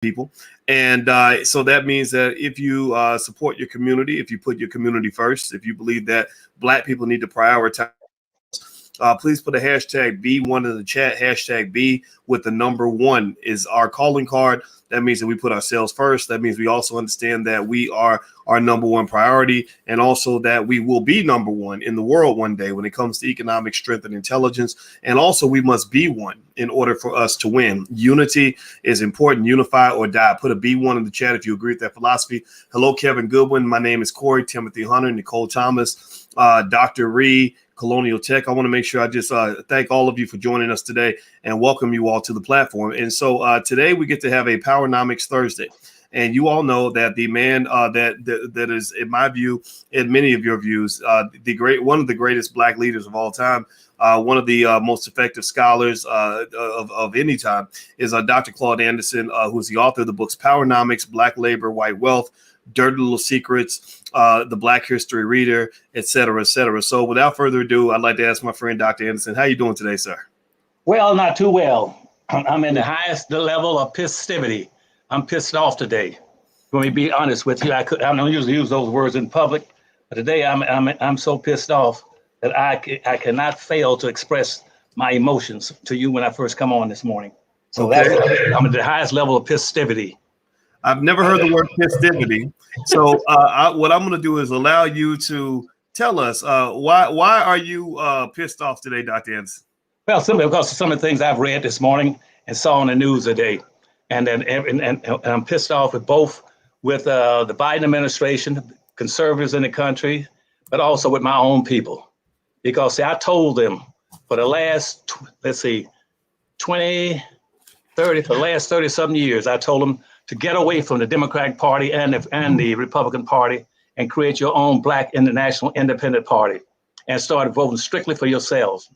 people. And so that means that if you support your community, if you put your community first, if you believe that Black people need to prioritize, please put a hashtag B1 in the chat. Hashtag B with the number one is our calling card. That means that we put ourselves first. That means we also understand that we are our number one priority, and also that we will be number one in the world one day when it comes to economic strength and intelligence. And also we must be one in order for us to win. Unity is important. Unify or die. Put a B1 in the chat if you agree with that philosophy. Hello, Kevin Goodwin. My name is Corey, Timothy Hunter, Nicole Thomas, Dr. Ree, Colonial Tech. I want to make sure I just thank all of you for joining us today and welcome you all to the platform. And so today we get to have a Powernomics Thursday. And you all know that the man that is, in my view, in many of your views, one of the greatest Black leaders of all time, one of the most effective scholars of any time is Dr. Claude Anderson, who's the author of the books Powernomics, Black Labor, White Wealth, Dirty Little Secrets, the Black History Reader, et cetera, et cetera. So without further ado, I'd like to ask my friend, Dr. Anderson, how you doing today, sir? Well, not too well. I'm in the highest level of festivity. I'm pissed off today. Let me be honest with you. I don't usually use those words in public, but today I'm so pissed off that I cannot fail to express my emotions to you when I first come on this morning. So okay. I'm at the highest level of festivity. I've never heard the word festivity. So what I'm going to do is allow you to tell us why are you pissed off today, Dr. Anderson? Well, simply because of some of the things I've read this morning and saw on the news today. And I'm pissed off with the Biden administration, conservatives in the country, but also with my own people. Because see, I told them for the last, for the last 30 something years, I told them to get away from the Democratic Party and the Republican Party and create your own Black International Independent Party and start voting strictly for yourselves.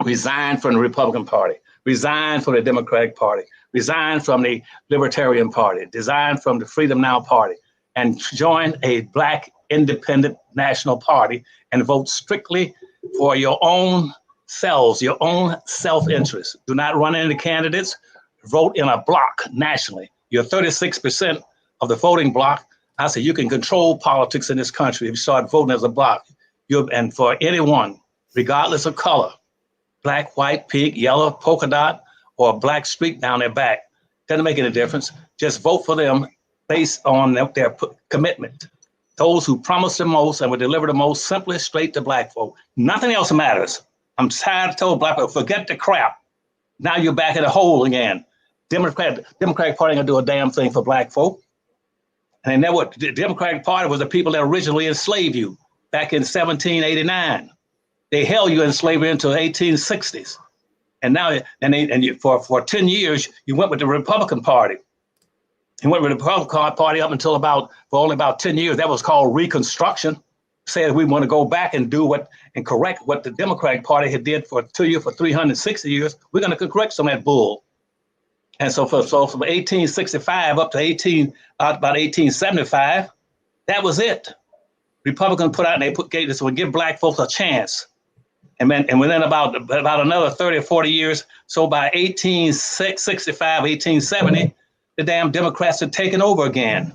Resign from the Republican Party, resign from the Democratic Party, resign from the Libertarian Party, resign from the Freedom Now Party, and join a Black Independent National Party and vote strictly for your own selves, your own self-interest. Do not run any candidates, vote in a block nationally. You're 36% of the voting block. I say you can control politics in this country if you start voting as a block. And for anyone, regardless of color, black, white, pink, yellow, polka dot, or a black streak down their back, doesn't make any difference. Just vote for them based on their commitment. Those who promise the most and will deliver the most, simply straight to Black folk. Nothing else matters. I'm tired of telling Black folk, forget the crap. Now you're back in the hole again. Democratic Party ain't gonna do a damn thing for Black folk. And then what? The Democratic Party was the people that originally enslaved you back in 1789. They held you in slavery until the 1860s. And now, for 10 years, you went with the Republican Party. You went with the Republican Party up until for only about 10 years. That was called Reconstruction. Said we want to go back and correct what the Democratic Party had did for 360 years. We're going to correct some of that bull. And so from 1865 up to about 1875, that was it. Republicans put out and gave this would give Black folks a chance. And within about another 30 or 40 years, so by 1865, 1870, the damn Democrats had taken over again.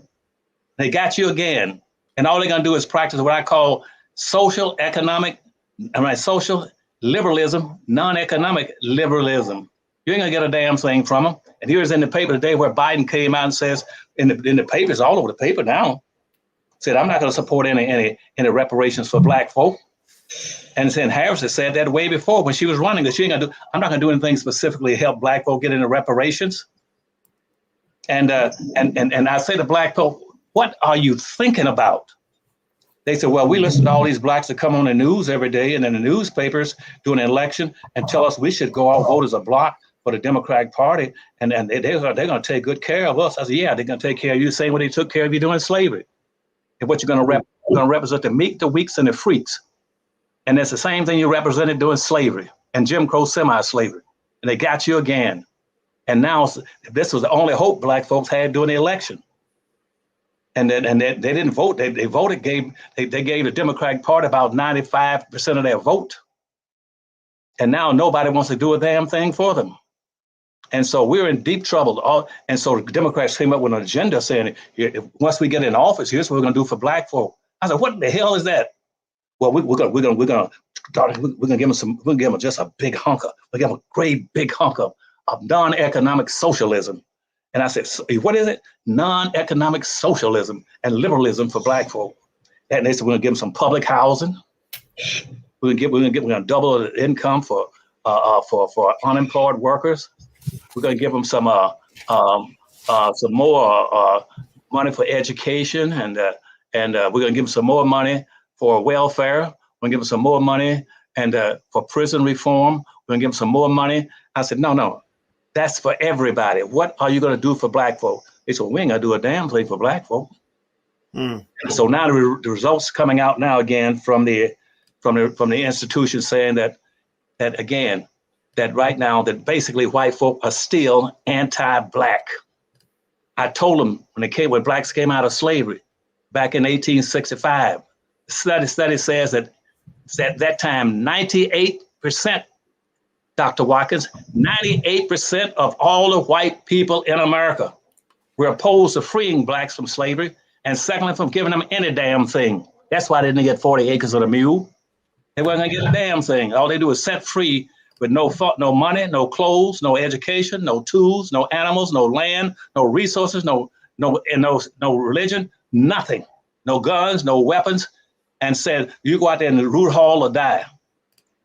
They got you again. And all they're gonna do is practice what I call social liberalism, non-economic liberalism. You ain't gonna get a damn thing from them. And here's in the paper today where Biden came out and says, in the papers, all over the paper now, said, I'm not gonna support any reparations for Black folk. And then Harris has said that way before when she was running, that I'm not gonna do anything specifically to help Black folk get into reparations. And I say to Black folk, what are you thinking about? They said, well, we listen to all these Blacks that come on the news every day and in the newspapers during an election and tell us we should go out and vote as a bloc for the Democratic Party, and they're gonna take good care of us. I said, yeah, they're gonna take care of you, same way they took care of you during slavery. And what you're gonna represent the meek, the weaks, and the freaks. And that's the same thing you represented during slavery and Jim Crow semi-slavery. And they got you again. And now this was the only hope Black folks had during the election. And they didn't vote. They voted, they gave the Democratic Party about 95% of their vote. And now nobody wants to do a damn thing for them. And so we're in deep trouble. And so the Democrats came up with an agenda saying, once we get in office, here's what we're going to do for black folk. I said, what the hell is that? Well, we're gonna give them some. We're gonna give them just a big hunk of. We give them a great big hunk of non-economic socialism. And I said, what is it? Non-economic socialism and liberalism for black folk. And they said we're gonna give them some public housing. We're gonna double the income for unemployed workers. We're gonna give them some more money for education, and we're gonna give them some more money for welfare. We're gonna give them some more money and for prison reform. We're gonna give them some more money. I said, no, that's for everybody. What are you gonna do for black folk? They said, we ain't gonna do a damn thing for black folk. So now the results coming out now again from the institution saying that right now that basically white folk are still anti-black. I told them when blacks came out of slavery back in 1865. Study says that at that time, 98%, Dr. Watkins, 98% of all the white people in America were opposed to freeing blacks from slavery, and secondly, from giving them any damn thing. That's why they didn't get 40 acres of the mule. They weren't gonna get a damn thing. All they do is set free with no money, no clothes, no education, no tools, no animals, no land, no resources, no religion, nothing, no guns, no weapons. And said, you go out there in the root hall or die.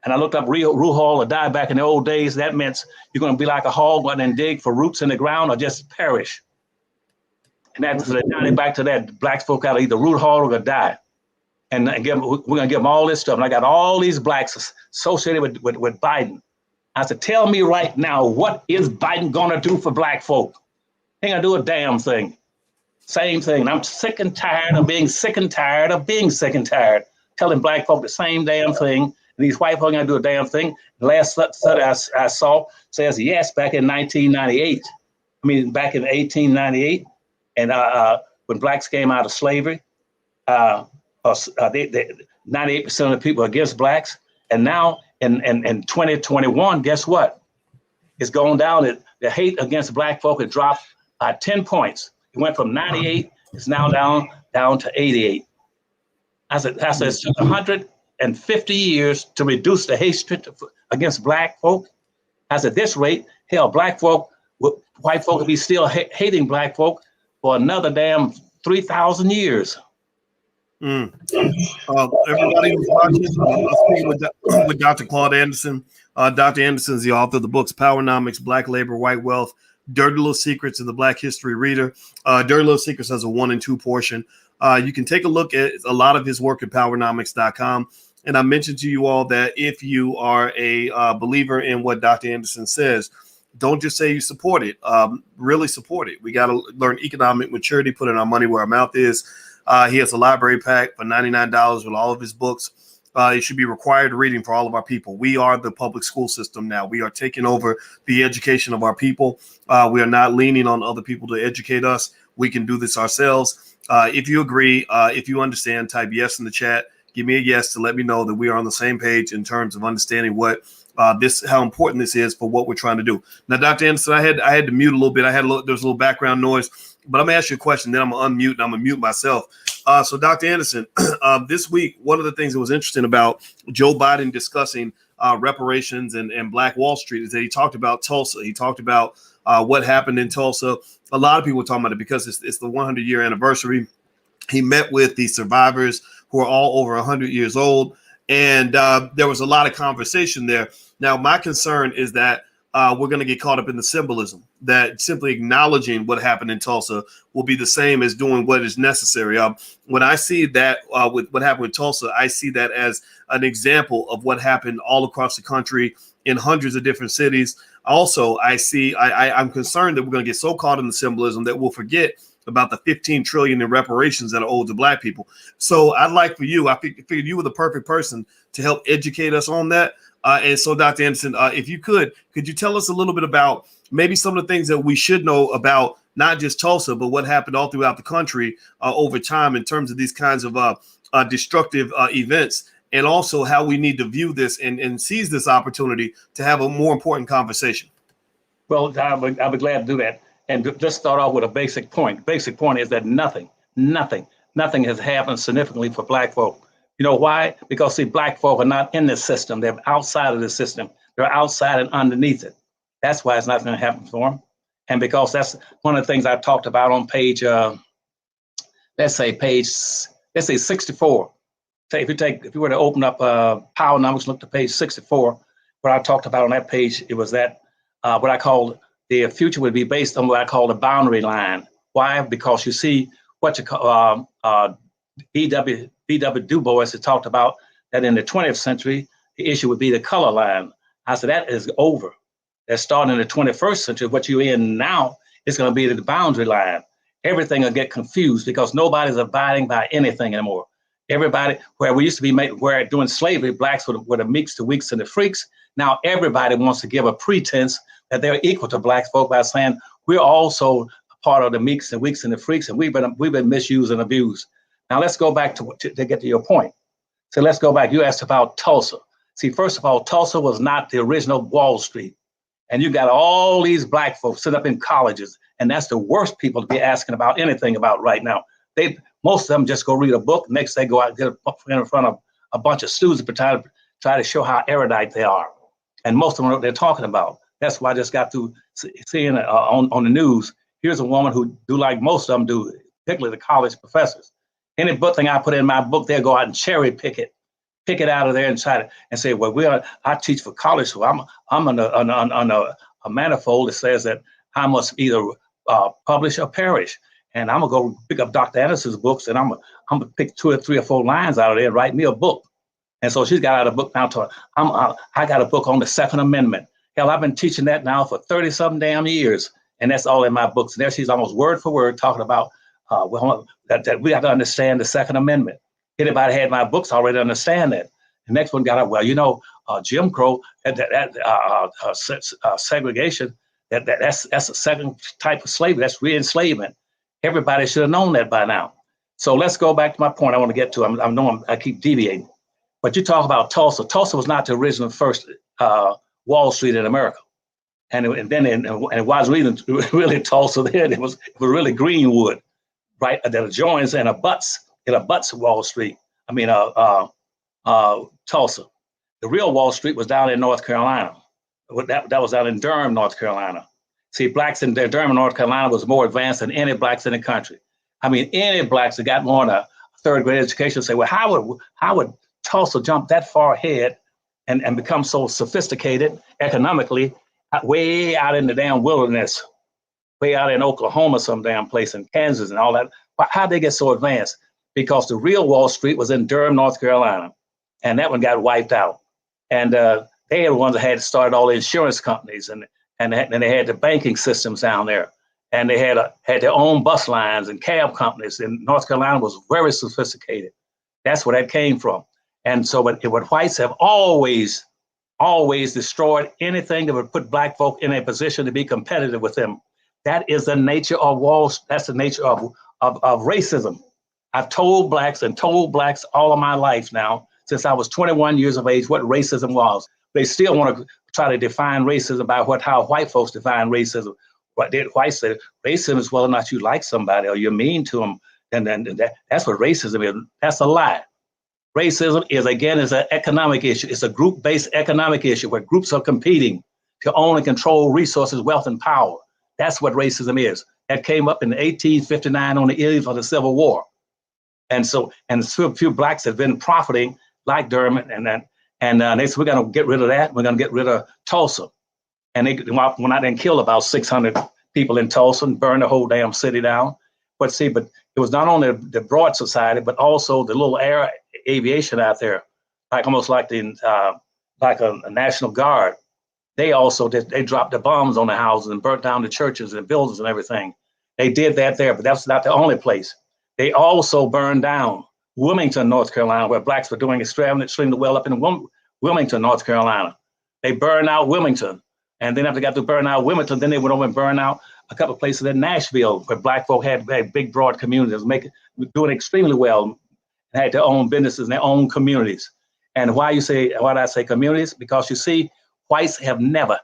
And I looked up root hall or die back in the old days. That meant you're going to be like a hog, go out and dig for roots in the ground or just perish. And that's now they're back to that. Black folk out of either root hall or die. And we're going to give them all this stuff. And I got all these blacks associated with Biden. I said, tell me right now, what is Biden going to do for black folk? He ain't going to do a damn thing. Same thing. I'm sick and tired of being sick and tired of being sick and tired, telling black folk the same damn thing. And these white folk ain't gonna do a damn thing. The last study I saw says yes, back in 1998. I mean, back in 1898, and when blacks came out of slavery, 98% of the people against blacks. And now in 2021, guess what? It's going down. The hate against black folk had dropped by 10 points. It went from 98, it's now down to 88. I said it took 150 years to reduce the hatred against black folk. I said, this rate, hell, white folk will be still hating black folk for another damn 3,000 years. Everybody who's watching, I'm speaking with Dr. Claude Anderson. Dr. Anderson is the author of the books Powernomics, Black Labor, White Wealth, Dirty Little Secrets, and the Black History Reader. Dirty Little Secrets has a 1 and 2 portion. You can take a look at a lot of his work at powernomics.com. And I mentioned to you all that if you are a believer in what Dr. Anderson says, don't just say you support it. Really support it. We got to learn economic maturity, put in our money where our mouth is. He has a library pack for $99 with all of his books. It should be required reading for all of our people. We are the public school system now. We are taking over the education of our people. We are not leaning on other people to educate us. We can do this ourselves. If you agree, if you understand, type yes in the chat. Give me a yes to let me know that we are on the same page in terms of understanding what how important this is for what we're trying to do. Now, Dr. Anderson, I had to mute a little bit. There's a little background noise, but I'm gonna ask you a question. Then I'm gonna unmute and I'm gonna mute myself. So, Dr. Anderson, this week, one of the things that was interesting about Joe Biden discussing reparations and Black Wall Street is that he talked about Tulsa. He talked about what happened in Tulsa. A lot of people were talking about it because it's the 100-year anniversary. He met with the survivors who are all over 100 years old. And there was a lot of conversation there. Now, my concern is that we're going to get caught up in the symbolism, that simply acknowledging what happened in Tulsa will be the same as doing what is necessary. When I see that with what happened with Tulsa, I see that as an example of what happened all across the country in hundreds of different cities. Also, I'm concerned that we're going to get so caught in the symbolism that we'll forget about the $15 trillion in reparations that are owed to Black people. So I'd like for you, I figured you were the perfect person to help educate us on that. And so, Dr. Anderson, if you could you tell us a little bit about maybe some of the things that we should know about not just Tulsa, but what happened all throughout the country over time in terms of these kinds of destructive events, and also how we need to view this and seize this opportunity to have a more important conversation? Well, I'll be glad to do that. And just start off with a basic point. Basic point is that nothing has happened significantly for Black folk. You know why? Because see, Black folk are not in this system. They're outside of the system. They're outside and underneath it. That's why it's not going to happen for them. And because that's one of the things I talked about on page, let's say 64. Say if you were to open up Power Numbers, look to page 64, what I talked about on that page, it was that what I called the future would be based on what I call the boundary line. Why? Because you see what you call B.W. Du Bois has talked about that in the 20th century, the issue would be the color line. I said that is over. That's starting in the 21st century. What you're in now is going to be the boundary line. Everything will get confused because nobody's abiding by anything anymore. Everybody, where we used to be where during slavery, blacks were the meeks, the weaks, and the freaks. Now everybody wants to give a pretense that they're equal to Black folk by saying we're also part of the meeks and weaks and the freaks, and we've been misused and abused. Now let's go back to get to your point. So let's go back. You asked about Tulsa. See, first of all, Tulsa was not the original Wall Street. And you got all these Black folks sit up in colleges, and that's the worst people to be asking about anything about right now. Most of them just go read a book. Next, they go out and get in front of a bunch of students to try to show how erudite they are. And most of them know what they're talking about. That's why I just got through seeing on the news. Here's a woman who do like most of them do, particularly the college professors. Any book thing I put in my book, they'll go out and cherry pick it out of there and try to and say, well, I teach for college, so I'm on a manifold that says that I must either publish or perish. And I'm gonna go pick up Dr. Anderson's books, and I'm gonna pick 2 or 3 or 4 lines out of there and write me a book. And so she's got out a book now. I got a book on the Second Amendment. Hell, I've been teaching that now for 30-something damn years, and that's all in my books. And there she's almost word for word talking about that we have to understand the Second Amendment. Anybody had my books already understand that. The next one got up, well, Jim Crow, segregation, that's a second type of slavery. That's re-enslavement. Everybody should have known that by now. So let's go back to my point I want to get to. I know I keep deviating. But you talk about Tulsa. Tulsa was not the original first Wall Street in America. And it was really Tulsa then. It was really Greenwood, right? That adjoins and abuts Wall Street. I mean, Tulsa. The real Wall Street was down in North Carolina. That was down in Durham, North Carolina. See, blacks in Durham, North Carolina was more advanced than any blacks in the country. I mean, any blacks that got more than a 3rd grade education say, well, how would Tulsa jump that far ahead and become so sophisticated economically way out in the damn wilderness, way out in Oklahoma, some damn place, in Kansas and all that? How'd they get so advanced? Because the real Wall Street was in Durham, North Carolina, and that one got wiped out. And they were the ones that had started all the insurance companies, and they had the banking systems down there, and they had their own bus lines and cab companies. And North Carolina was very sophisticated. That's where that came from. And so, but whites have always destroyed anything that would put black folk in a position to be competitive with them. That is the nature of walls. That's the nature of racism. I've told blacks all of my life now, since I was 21 years of age, what racism was. They still want to try to define racism by how white folks define racism. What did whites say? Racism is whether or not you like somebody or you're mean to them. And that's what racism is. That's a lie. Racism is an economic issue. It's a group-based economic issue where groups are competing to own and control resources, wealth, and power. That's what racism is. That came up in 1859 on the eve of the Civil War. And so, and a few blacks have been profiting like Durham, and they said, we're going to get rid of that. We're going to get rid of Tulsa. And they went out and killed about 600 people in Tulsa and burned the whole damn city down. But it was not only the Broad Society, but also the little air aviation out there, almost like a National Guard. They also they dropped the bombs on the houses and burnt down the churches and buildings and everything. They did that there, but that's not the only place. They also burned down Wilmington, North Carolina, where blacks were doing extremely well up in Wilmington, North Carolina. They burned out Wilmington. And then after they got to burn out Wilmington, then they went over and burned out a couple of places in Nashville where black folk had big, broad communities, doing extremely well, and had their own businesses and their own communities. And why do I say communities? Because you see, whites have never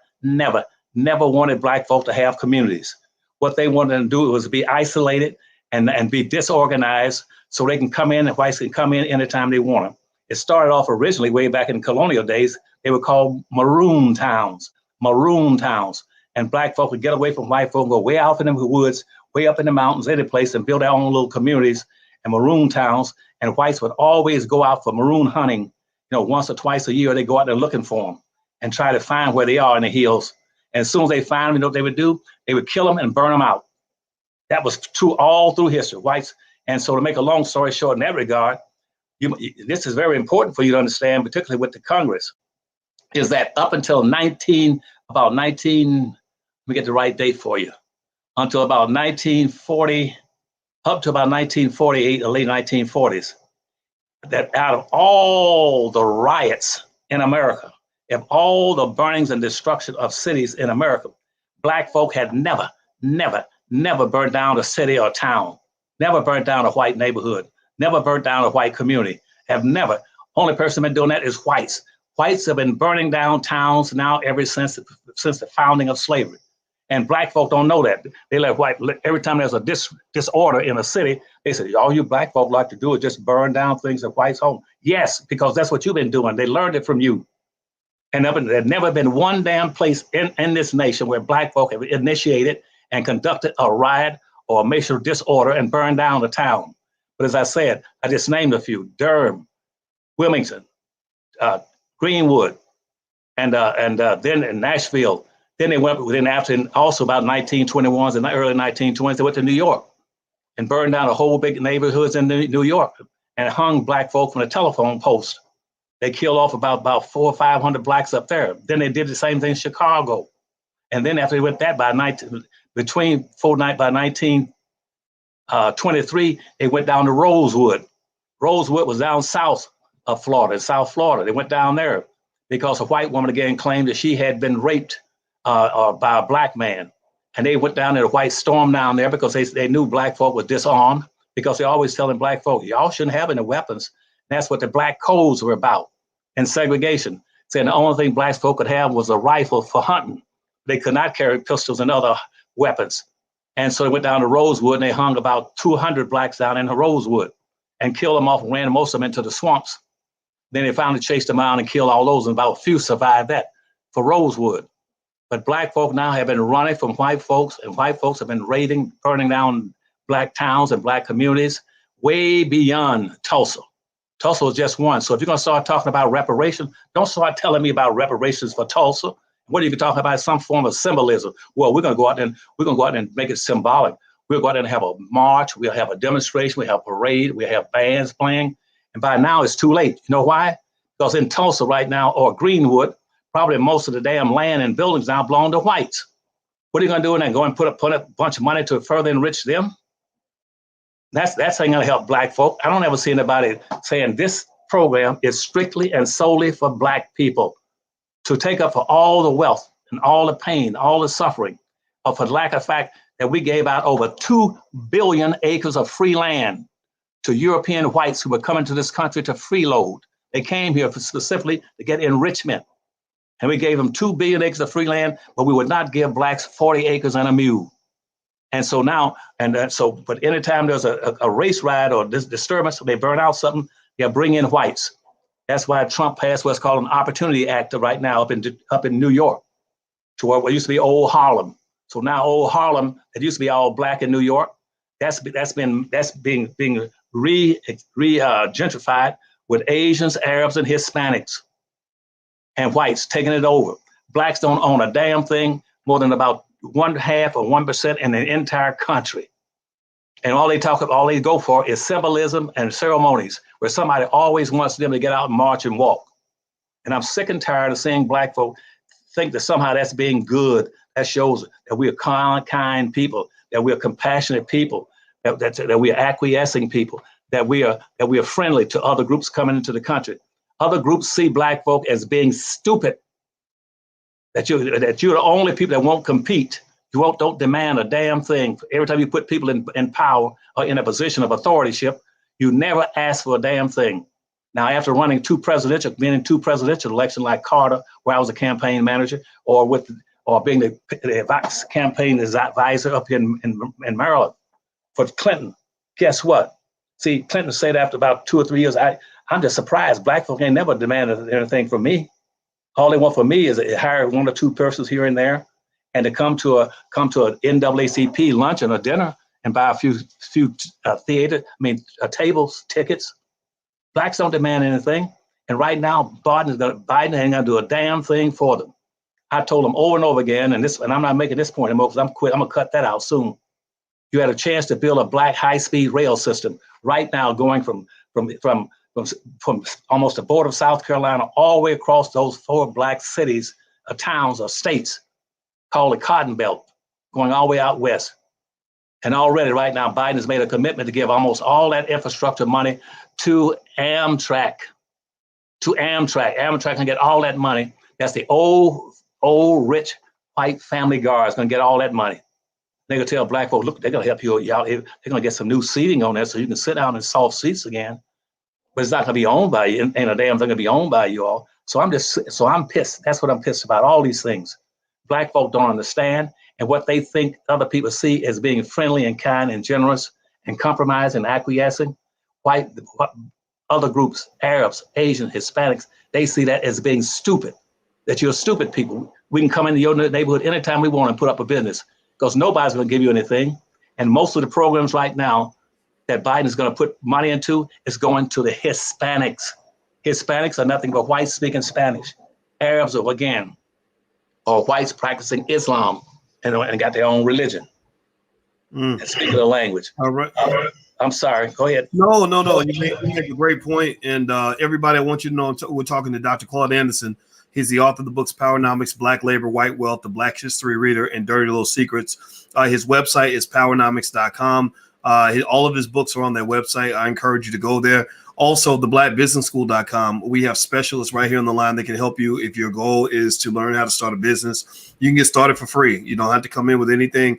never wanted black folk to have communities. What they wanted to do was be isolated and be disorganized so they can come in and whites can come in anytime they want them. It started off originally way back in colonial days. They were called maroon towns, and black folk would get away from white folk, go way out in the woods, way up in the mountains, any place, and build their own little communities and maroon towns. And whites would always go out for maroon hunting, once or twice a year. They go out there looking for them and try to find where they are in the hills. And as soon as they find them, you know what they would do? They would kill them and burn them out. That was true all through history, whites. And so to make a long story short in that regard, this is very important for you to understand, particularly with the Congress, is that up until let me get the right date for you, until about 1940, up to about 1948, the late 1940s, that out of all the riots in America, of all the burnings and destruction of cities in America, black folk had never burned down a city or a town, never burned down a white neighborhood, never burned down a white community, have never. Only person been doing that is whites. Whites have been burning down towns now ever since the founding of slavery. And black folk don't know that. They let every time there's a disorder in a city, they say, all you black folk like to do is just burn down things that whites own. Yes, because that's what you've been doing. They learned it from you. And there's never been one damn place in this nation where black folk have initiated and conducted a riot or a racial disorder and burned down the town. But as I said, I just named a few: Durham, Wilmington, Greenwood, and then in Nashville. Then they went within after, and also about 1921s and the early 1920s, they went to New York and burned down a whole big neighborhoods in New York and hung black folk from the telephone post. They killed off about 400 or 500 blacks up there. Then they did the same thing in Chicago. And then after they went that by 1923, they went down to Rosewood. Rosewood was down south of Florida, South Florida. They went down there because a white woman again claimed that she had been raped by a black man. And they went down there, the whites stormed down there because they knew black folk were disarmed, because they always telling black folk, y'all shouldn't have any weapons. And that's what the black codes were about, and segregation, saying the only thing black folk could have was a rifle for hunting. They could not carry pistols and other weapons. And so they went down to Rosewood and they hung about 200 blacks down in the Rosewood and killed them off and ran most of them into the swamps. Then they finally chased them out and killed all those, and about a few survived that for Rosewood. But black folk now have been running from white folks, and white folks have been raiding, burning down black towns and black communities way beyond Tulsa. Tulsa was just one. So if you're going to start talking about reparations, don't start telling me about reparations for Tulsa. What are you talking about? Some form of symbolism. Well, we're going to go out and make it symbolic. We'll go out and have a march. We'll have a demonstration. We'll have a parade. We'll have bands playing. And by now it's too late. You know why? Because in Tulsa right now, or Greenwood, probably most of the damn land and buildings now belong to whites. What are you going to do then? Go and put up a bunch of money to further enrich them? That's ain't going to help black folk. I don't ever see anybody saying this program is strictly and solely for black people to take up for all the wealth and all the pain, all the suffering, or for lack of fact that we gave out over 2 billion acres of free land to European whites who were coming to this country to freeload. They came here specifically to get enrichment. And we gave them 2 billion acres of free land, but we would not give blacks 40 acres and a mule. And so now, but anytime there's a race riot or this disturbance, they burn out something, they'll bring in whites. That's why Trump passed what's called an Opportunity Act right now up in New York, to what used to be Old Harlem. So now Old Harlem, that used to be all black in New York, that's being gentrified with Asians, Arabs, and Hispanics, and whites taking it over. Blacks don't own a damn thing more than about 1/2 or 1% in the entire country. And all they go for is symbolism and ceremonies, where somebody always wants them to get out and march and walk. And I'm sick and tired of seeing black folk think that somehow that's being good. That shows that we are kind people, that we are compassionate people, that we are acquiescing people, that we are friendly to other groups coming into the country. Other groups see black folk as being stupid, that you're the only people that won't compete. You don't demand a damn thing. Every time you put people in power or in a position of authorship, you never ask for a damn thing. Now, after being in two presidential elections like Carter, where I was a campaign manager, or with or being the campaign advisor up in Maryland for Clinton. Guess what? See, Clinton said after about 2 or 3 years, I'm just surprised. Black folk ain't never demanded anything from me. All they want from me is to hire 1 or 2 persons here and there, and to come to an NAACP luncheon or dinner and buy a few tables, tickets. Blacks don't demand anything. And right now, Biden ain't gonna do a damn thing for them. I told them over and over again, and I'm not making this point anymore because I'm gonna cut that out soon. You had a chance to build a black high-speed rail system right now, going from almost the border of South Carolina all the way across those 4 black cities, towns, or states called the Cotton Belt, going all the way out west. And already right now, Biden has made a commitment to give almost all that infrastructure money to Amtrak. Amtrak can get all that money. That's the old, rich, white family guards gonna get all that money. They're gonna tell black folks, look, they're gonna help you, y'all. They're gonna get some new seating on there so you can sit down in soft seats again. But it's not gonna be owned by you. Ain't a damn thing gonna be owned by you all. So I'm pissed. That's what I'm pissed about, all these things. Black folk don't understand, and what they think other people see as being friendly and kind and generous and compromising and acquiescing. Other groups, Arabs, Asians, Hispanics, they see that as being stupid, that you're stupid people. We can come into your neighborhood anytime we want and put up a business because nobody's going to give you anything. And most of the programs right now that Biden is going to put money into is going to the Hispanics. Hispanics are nothing but whites speaking Spanish. Arabs are whites practicing Islam and got their own religion and speaking the language. All right. I'm sorry. Go ahead. No. You make a great point. And everybody, I want you to know we're talking to Dr. Claude Anderson. He's the author of the books Powernomics, Black Labor, White Wealth, The Black History Reader, and Dirty Little Secrets. His website is powernomics.com. All of his books are on their website. I encourage you to go there. Also, theblackbusinessschool.com. We have specialists right here on the line that can help you if your goal is to learn how to start a business. You can get started for free. You don't have to come in with anything.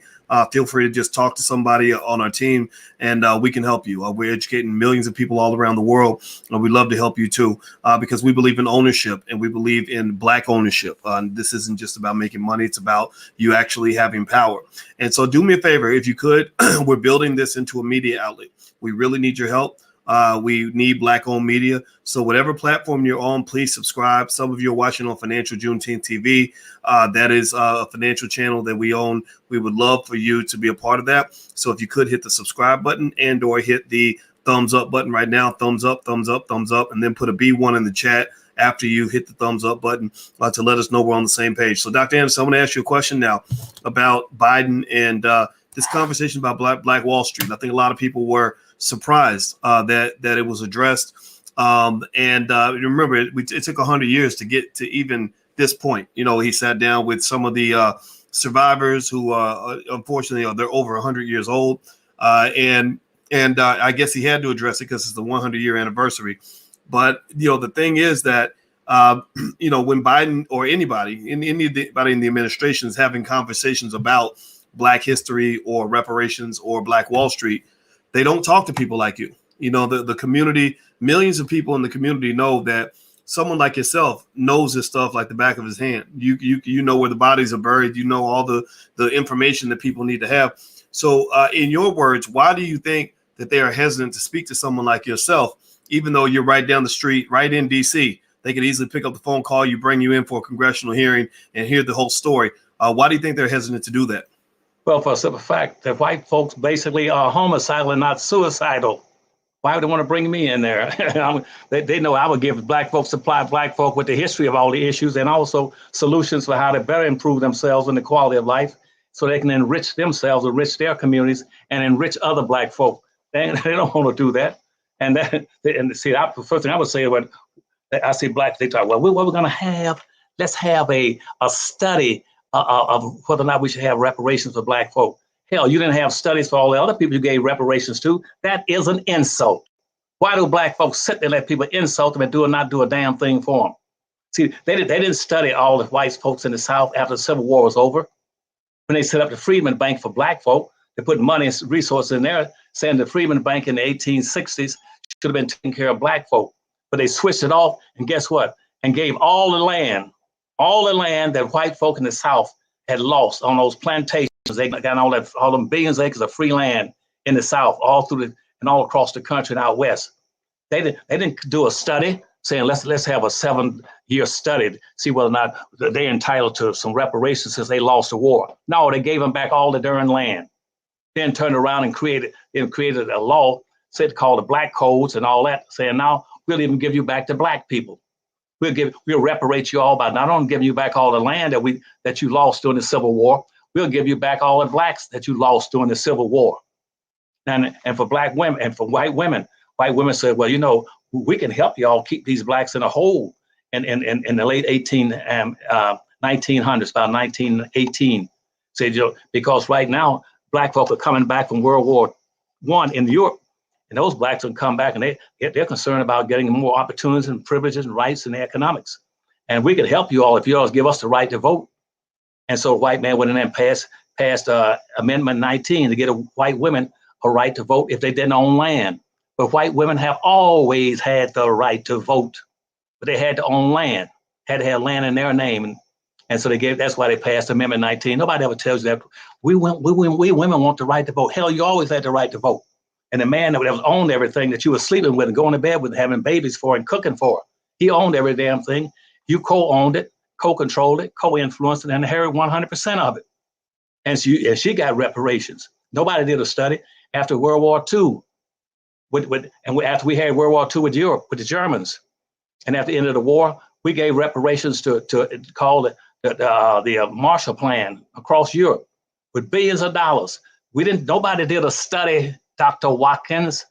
Feel free to just talk to somebody on our team, and we can help you. We're educating millions of people all around the world, and we'd love to help you too, because we believe in ownership and we believe in Black ownership. This isn't just about making money. It's about you actually having power. And so do me a favor, if you could, we're building this into a media outlet. We really need your help. We need Black-owned media. So whatever platform you're on, please subscribe. Some of you are watching on Financial Juneteenth TV. That is a financial channel that we own. We would love for you to be a part of that. So if you could hit the subscribe button and or hit the thumbs up button right now, thumbs up, and then put a B1 in the chat after you hit the thumbs up button to let us know we're on the same page. So Dr. Anderson, I'm going to ask you a question now about Biden and this conversation about Black Wall Street. I think a lot of people were surprised that it was addressed. Remember, it took 100 years to get to even this point. You know, he sat down with some of the survivors who, unfortunately, they're over 100 years old. I guess he had to address it because it's the 100-year anniversary. But, you know, the thing is that, when Biden or anybody in the administration is having conversations about Black history or reparations or Black Wall Street, they don't talk to people like you. You know, the community, millions of people in the community know that someone like yourself knows this stuff like the back of his hand. You know where the bodies are buried. You know all the information that people need to have. So in your words, why do you think that they are hesitant to speak to someone like yourself, even though you're right down the street, right in D.C.? They could easily pick up the phone, call you, bring you in for a congressional hearing and hear the whole story. Why do you think they're hesitant to do that? Well, for a simple fact, that white folks basically are homicidal and not suicidal. Why would they want to bring me in there? They know I would supply black folk with the history of all the issues and also solutions for how to better improve themselves and the quality of life so they can enrich themselves, enrich their communities, and enrich other black folk. They don't want to do that. The first thing I would say when I see blacks, they talk, well, what we're going to have, let's have a study of whether or not we should have reparations for black folk. Hell, you didn't have studies for all the other people you gave reparations to. That is an insult. Why do black folks sit there and let people insult them and not do a damn thing for them? See, they didn't study all the white folks in the South after the Civil War was over. When they set up the Freedmen Bank for black folk, they put money and resources in there, saying the Freedmen Bank in the 1860s should have been taking care of black folk. But they switched it off, and guess what? And gave all the land that white folk in the South had lost on those plantations. They got all them billions of acres of free land in the South, all through and all across the country and out west. They didn't do a study saying let's have a 7-year study to see whether or not they're entitled to some reparations since they lost the war. No, they gave them back all the darn land. Then turned around and created a law called the Black Codes and all that, saying now we'll even give you back to Black people. We'll reparate you all by not only giving you back all the land that you lost during the Civil War, we'll give you back all the Blacks that you lost during the Civil War. And for Black women and for white women said, well, you know, we can help y'all keep these Blacks in a hold in the late 1900s, about 1918. Said, you know, because right now Black folk are coming back from World War I in Europe. And those Blacks will come back and they're concerned about getting more opportunities and privileges and rights in the economics. And we could help you all if you all give us the right to vote. And so the white man went in and passed Amendment 19 to get white women a right to vote if they didn't own land. But white women have always had the right to vote, but they had to own land, had to have land in their name. And so that's why they passed Amendment 19. Nobody ever tells you that we women want the right to vote. Hell, you always had the right to vote. And the man that owned everything that you were sleeping with and going to bed with, having babies for and cooking for, he owned every damn thing. You co-owned it, co-controlled it, co-influenced it, and inherited 100% of it. And she got reparations. Nobody did a study after World War II. After we had World War II with Europe, with the Germans, and at the end of the war, we gave reparations to call the Marshall Plan across Europe with billions of dollars. Nobody did a study, Dr. Watkins,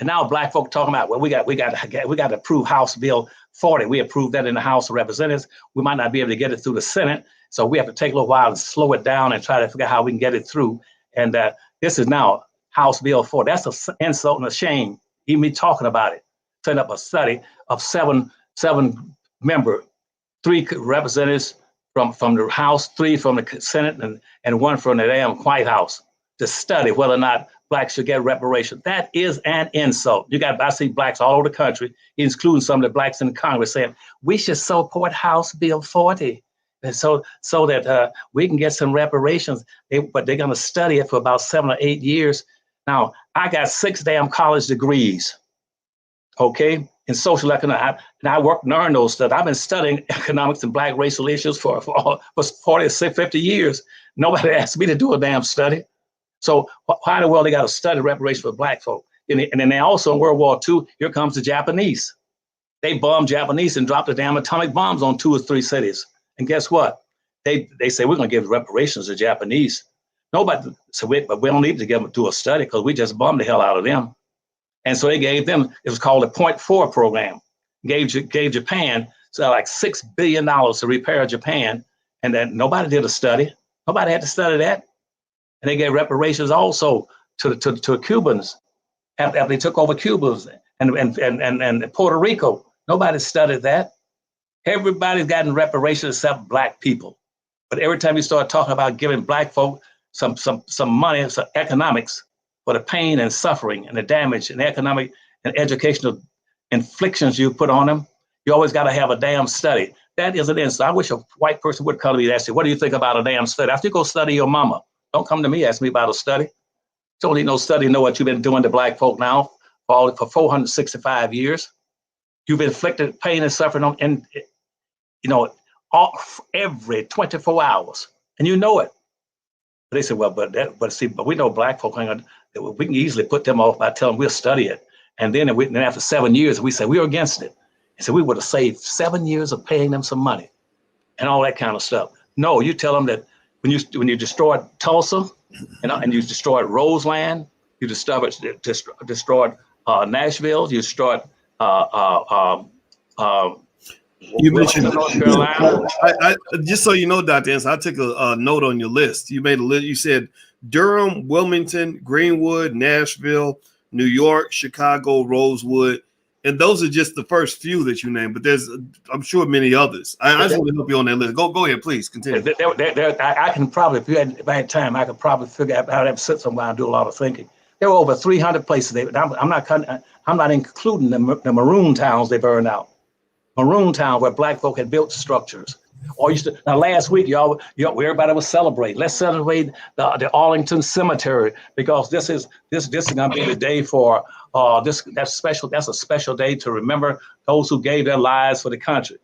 and now Black folk talking about, well, we got to approve House Bill 40. We approved that in the House of Representatives. We might not be able to get it through the Senate, so we have to take a little while and slow it down and try to figure out how we can get it through. And this is now House Bill 40. That's an insult and a shame, even me talking about it. Set up a study of seven member, 3 representatives from the House, 3 from the Senate, and 1 from the damn White House to study whether or not Blacks should get reparations. That is an insult. I see Blacks all over the country, including some of the Blacks in Congress, saying we should support House Bill 40, and so that we can get some reparations. But they're going to study it for about 7 or 8 years. Now, I got 6 damn college degrees, okay, in social economics, and I worked and earned those stuff. I've been studying economics and Black racial issues for 40 or 50 years. Nobody asked me to do a damn study. So why in the world they got to study reparations for Black folk? And then they also, in World War II, here comes the Japanese. They bombed Japanese and dropped the damn atomic bombs on 2 or 3 cities. And guess what? They say, we're going to give reparations to Japanese. Nobody said, but we don't need to do a study because we just bombed the hell out of them. And so they gave them, it was called the Point 4 program, gave Japan like $6 billion to repair Japan. And then nobody did a study. Nobody had to study that. And they gave reparations also to Cubans after they took over Cuba and Puerto Rico. Nobody studied that. Everybody's gotten reparations except Black people. But every time you start talking about giving Black folk some money, some economics for the pain and suffering and the damage and economic and educational inflictions you put on them, you always got to have a damn study. That is an insult. I wish a white person would come to me and ask you, what do you think about a damn study? After you go study your mama, don't come to me, ask me about a study. Don't need no study, know what you've been doing to Black folk now for 465 years. You've inflicted pain and suffering on, and every 24 hours, and you know it. But they said, well, but we know Black folk, we can easily put them off by telling them we'll study it. And then after 7 years, we said we're against it. And so we would have saved 7 years of paying them some money and all that kind of stuff. No, you tell them that when you destroyed Tulsa and you destroyed Roseland, you destroyed Nashville, you destroyed you mentioned North Carolina. I just so you know, Dr. Ensign, I took a note on your list. You made a list. You said Durham, Wilmington, Greenwood, Nashville, New York, Chicago, Rosewood. And those are just the first few that you named, but there's, I'm sure, many others. I just want to help you on that list. Go ahead, please continue. I can probably, if I had time, I could probably figure out how to sit somewhere and do a lot of thinking. There were over 300 places. I'm not including the maroon towns they burned out. Maroon town where Black folk had built structures Or now last week, everybody was celebrating. Let's celebrate the Arlington Cemetery, because this is going to be the day for that's special. That's a special day to remember those who gave their lives for the country,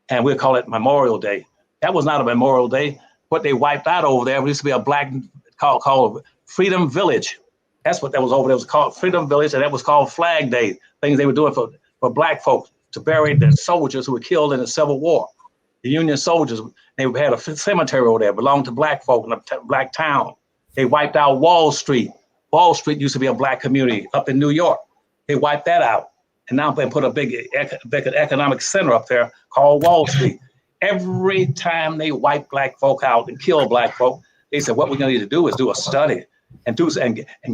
and we'll call it Memorial Day. That was not a Memorial Day. What they wiped out over there used to be a black called Freedom Village. That's what that was over there. It was called Freedom Village, and that was called Flag Day. Things they were doing for black folks to bury the soldiers who were killed in the Civil War. The Union soldiers, they had a cemetery over there, belonged to black folk in a black town. They wiped out Wall Street. Wall Street used to be a black community up in New York. They wiped that out. And now they put a big economic center up there called Wall Street. Every time they wipe black folk out and kill black folk, they said, what we're going to need to do is do a study and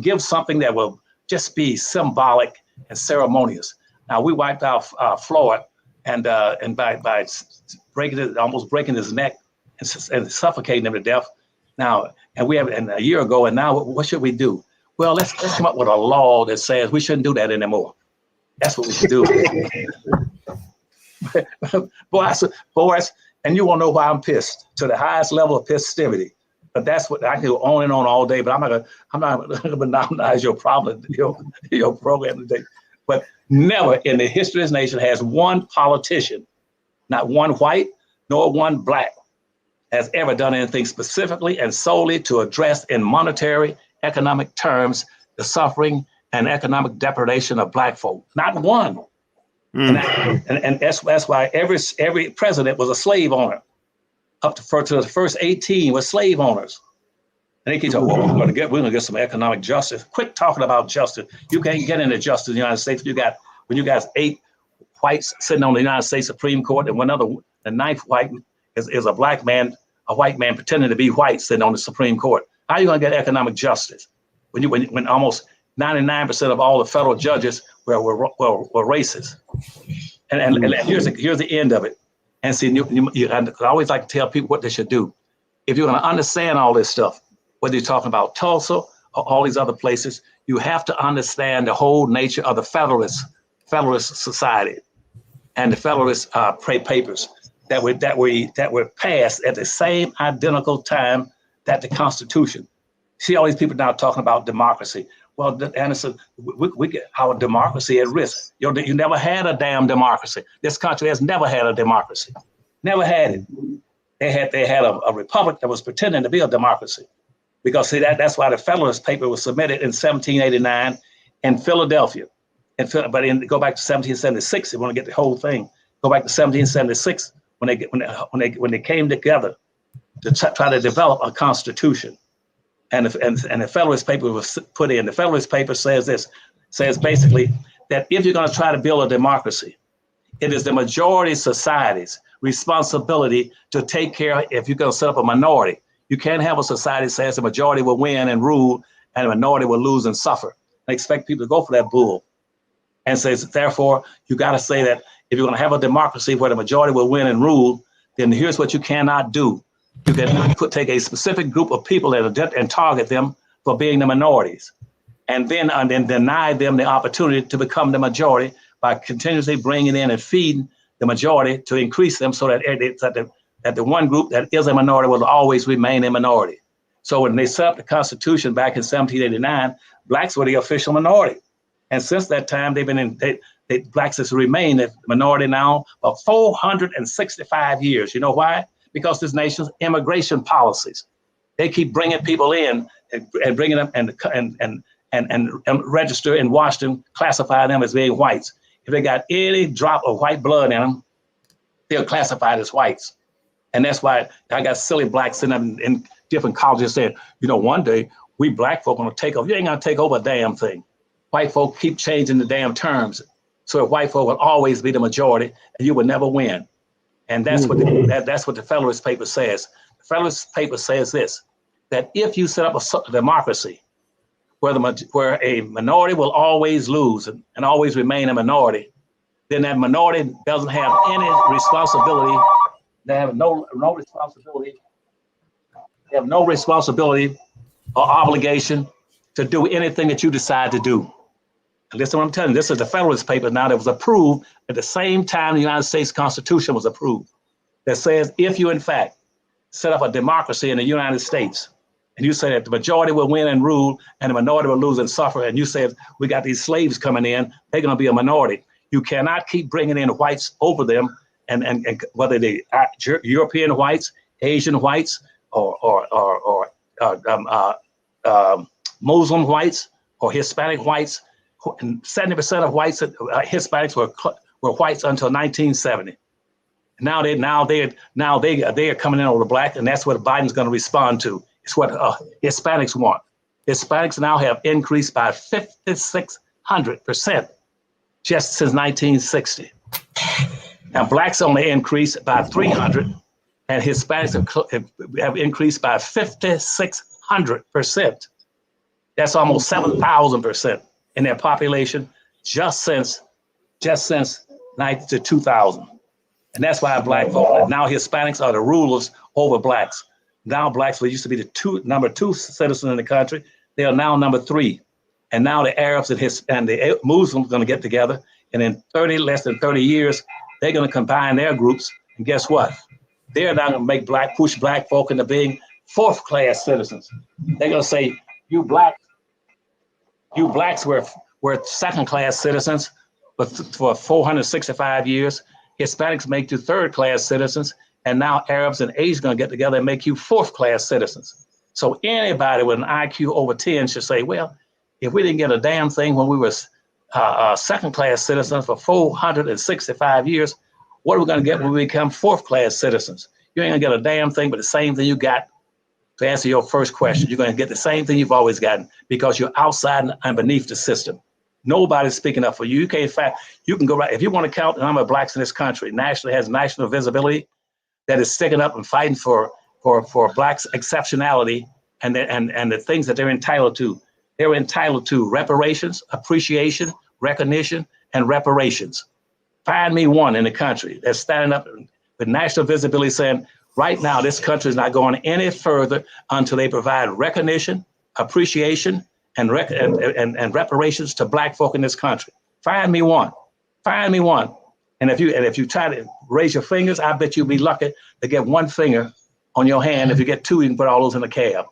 give something that will just be symbolic and ceremonious. Now, we wiped out Floyd, and by almost breaking his neck and suffocating him to death. Now, and a year ago, and now what should we do? Well, let's come up with a law that says we shouldn't do that anymore. That's what we should do. Boys, and you won't know why I'm pissed to the highest level of festivity. But that's what I can go on and on all day. But I'm not gonna monopolize your problem, your program today. But never in the history of this nation has one politician, not one white nor one black, has ever done anything specifically and solely to address in monetary, economic terms the suffering and economic depredation of black folk. Not one. And that's why every president was a slave owner. Up to the first 18 were slave owners. And they keep talking, well, we're gonna get some economic justice. Quit talking about justice. You can't get into justice in the United States. When you got 8 whites sitting on the United States Supreme Court, and the 9th white is a black man, a white man pretending to be white sitting on the Supreme Court. How are you gonna get economic justice when almost 99% of all the federal judges were racist? And here's the end of it. And see, I always like to tell people what they should do. If you're going to understand all this stuff, whether you're talking about Tulsa or all these other places, you have to understand the whole nature of the Federalist Society and the Federalist papers that were passed at the same identical time that the Constitution. See all these people now talking about democracy. Well, Anderson, we get our democracy at risk. You never had a damn democracy. This country has never had a democracy. Never had it. They had a republic that was pretending to be a democracy. Because see, that's why the Federalist paper was submitted in 1789 in Philadelphia. Go back to 1776, if you want to get the whole thing. Go back to 1776 when they came together to try to develop a constitution. And the Federalist paper was put in. The Federalist paper says basically that if you're going to try to build a democracy, it is the majority society's responsibility to take care. If you're going to set up a minority, you can't have a society that says the majority will win and rule and the minority will lose and suffer. And expect people to go for that bull. And says, therefore, you got to say that if you're going to have a democracy where the majority will win and rule, then here's what you cannot do. You can take a specific group of people and target them for being the minorities, and then deny them the opportunity to become the majority by continuously bringing in and feeding the majority to increase them, so that the one group that is a minority will always remain a minority. So when they set up the Constitution back in 1789, blacks were the official minority, and since that time blacks has remained a minority now for 465 years. You know why? Because this nation's immigration policies, they keep bringing people in and bringing them and register in Washington, classify them as being whites. If they got any drop of white blood in them, they're classified as whites. And that's why I got silly blacks in different colleges saying, one day we black folk are gonna take over. You ain't gonna take over a damn thing. White folk keep changing the damn terms. So white folk will always be the majority and you will never win. And that's what the Federalist paper says. The Federalist paper says this, that if you set up a democracy where a minority will always lose and always remain a minority, then that minority doesn't have any responsibility. They have no responsibility. They have no responsibility or obligation to do anything that you decide to do. And listen to what I'm telling you. This is the Federalist paper now that was approved at the same time the United States Constitution was approved. that says if you in fact set up a democracy in the United States, and you say that the majority will win and rule, and the minority will lose and suffer, and you said we got these slaves coming in, they're going to be a minority. You cannot keep bringing in whites over them, and whether they are European whites, Asian whites, or Muslim whites or Hispanic whites. 70% of whites, Hispanics were whites until 1970. Now they are coming in over black, and that's what Biden's going to respond to. It's what Hispanics want. Hispanics now have increased by 5,600% just since 1960. Now blacks only increased by 300, and Hispanics have increased by 5,600%. That's almost 7,000% in their population just since 2000. And that's why black vote. Now Hispanics are the rulers over blacks. Now blacks were used to be the number two citizen in the country. They are now number 3. And now the Arabs and the Muslims are going to get together. And in less than 30 years, they're going to combine their groups. And guess what? They're now going to push black folk into being 4th-class citizens. They're going to say, you blacks were 2nd-class citizens for 465 years. Hispanics make you 3rd-class citizens. And now Arabs and Asians are going to get together and make you 4th-class citizens. So anybody with an IQ over 10 should say, well, if we didn't get a damn thing when we were 2nd-class citizens for 465 years, what are we going to get when we become 4th-class citizens? You ain't going to get a damn thing but the same thing you got. To answer your first question, you're going to get the same thing you've always gotten because you're outside and beneath the system. Nobody's speaking up for you. You can't you can go right. If you want to count the number of blacks in this country, nationally has national visibility, that is sticking up and fighting for blacks' exceptionality and the things that they're entitled to. They're entitled to reparations, appreciation, recognition, and reparations. Find me one in the country that's standing up with national visibility saying, right now, this country is not going any further until they provide recognition, appreciation, and reparations to black folk in this country. Find me one. Find me one. And if you try to raise your fingers, I bet you'll be lucky to get one finger on your hand. If you get 2, you can put all those in a cab.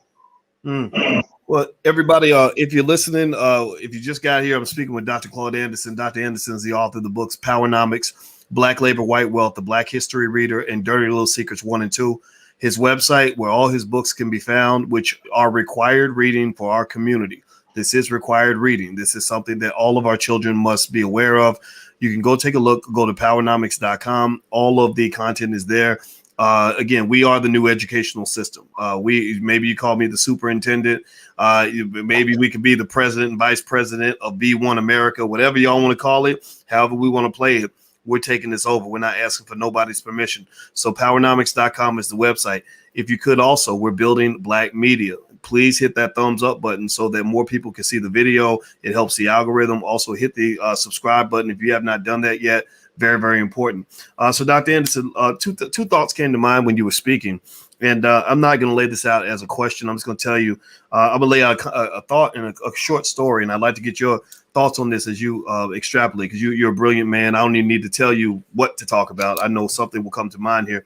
Well, everybody, if you're listening, if you just got here, I'm speaking with Dr. Claude Anderson. Dr. Anderson is the author of the books Powernomics, Black Labor, White Wealth, The Black History Reader, and Dirty Little Secrets 1 and 2. His website, where all his books can be found, which are required reading for our community. This is required reading. This is something that all of our children must be aware of. You can go take a look, go to powernomics.com. All of the content is there. Again, we are the new educational system. Maybe you call me the superintendent. Maybe we could be the president and vice president of B1 America, whatever y'all want to call it, however we want to play it. We're taking this over. We're not asking for nobody's permission. So powernomics.com is the website. If you could also, we're building black media. Please hit that thumbs up button so that more people can see the video. It helps the algorithm. Also hit the subscribe button if you have not done that yet. Very, very important. So Dr. Anderson, two thoughts came to mind when you were speaking. And I'm not going to lay this out as a question. I'm just going to tell you, I'm going to lay out a thought in a short story. And I'd like to get your thoughts on this as you extrapolate, because you're a brilliant man. I don't even need to tell you what to talk about. I know something will come to mind here.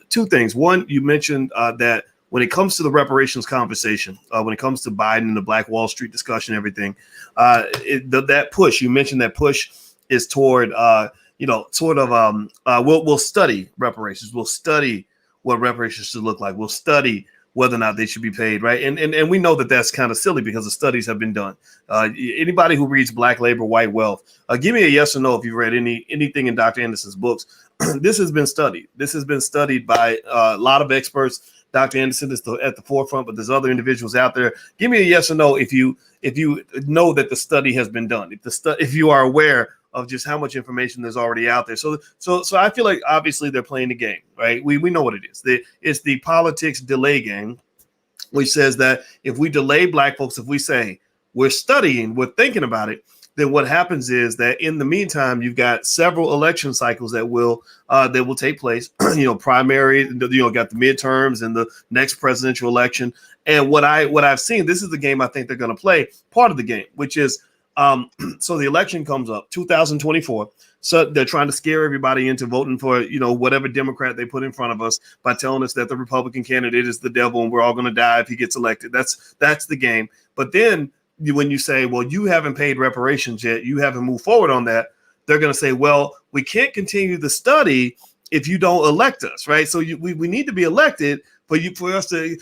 2 things. One, you mentioned that when it comes to the reparations conversation, when it comes to Biden and the Black Wall Street discussion, everything, that push, you mentioned that push is toward, we'll study reparations. We'll study what reparations should look like. We'll study whether or not they should be paid, right? And we know that that's kind of silly because the studies have been done. Anybody who reads Black Labor, White Wealth, give me a yes or no if you've read anything in Dr. Anderson's books. This has been studied. This has been studied by a lot of experts. Dr. Anderson is at the forefront, but there's other individuals out there. Give me a yes or no if you know that the study has been done. If you are aware of just how much information there's already out there. So I feel like obviously they're playing the game, right? We know what it is. It's the politics delay game, which says that if we delay black folks, if we say we're studying, we're thinking about it, then what happens is that in the meantime, you've got several election cycles that will take place. Primary, got the midterms and the next presidential election. And what I've seen, this is the game I think they're going to play, part of the game, which is So the election comes up, 2024. So they're trying to scare everybody into voting for, whatever Democrat they put in front of us by telling us that the Republican candidate is the devil and we're all going to die if he gets elected. That's the game. But then when you say, well, you haven't paid reparations yet, you haven't moved forward on that, they're going to say, well, we can't continue the study if you don't elect us, right? So we need to be elected for us to.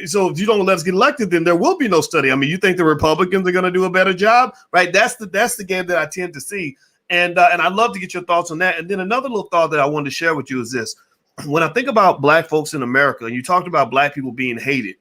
So if you don't let us get elected, then there will be no study. I mean, you think the Republicans are going to do a better job, right? That's the game that I tend to see, and I'd love to get your thoughts on that. And then another little thought that I wanted to share with you is this: when I think about Black folks in America, and you talked about Black people being hated,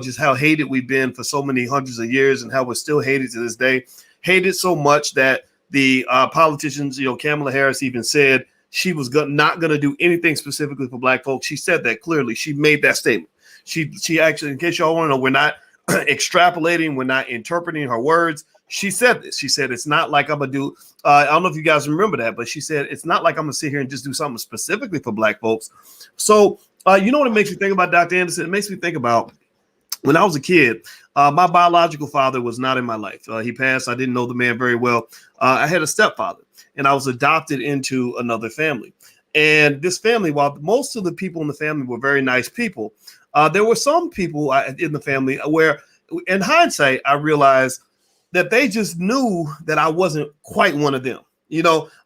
just how hated we've been for so many hundreds of years, and how we're still hated to this day, hated so much that the politicians, Kamala Harris even said she was not going to do anything specifically for Black folks. She said that clearly. She made that statement. She actually, in case y'all want to know, we're not extrapolating. We're not interpreting her words. She said this. She said, it's not like I'm going to do, I don't know if you guys remember that, but she said, it's not like I'm going to sit here and just do something specifically for Black folks. So, you know what it makes me think about, Dr. Anderson? It makes me think about when I was a kid, my biological father was not in my life. He passed. I didn't know the man very well. I had a stepfather, and I was adopted into another family. And this family, while most of the people in the family were very nice people, there were some people in the family where, in hindsight, I realized that they just knew that I wasn't quite one of them.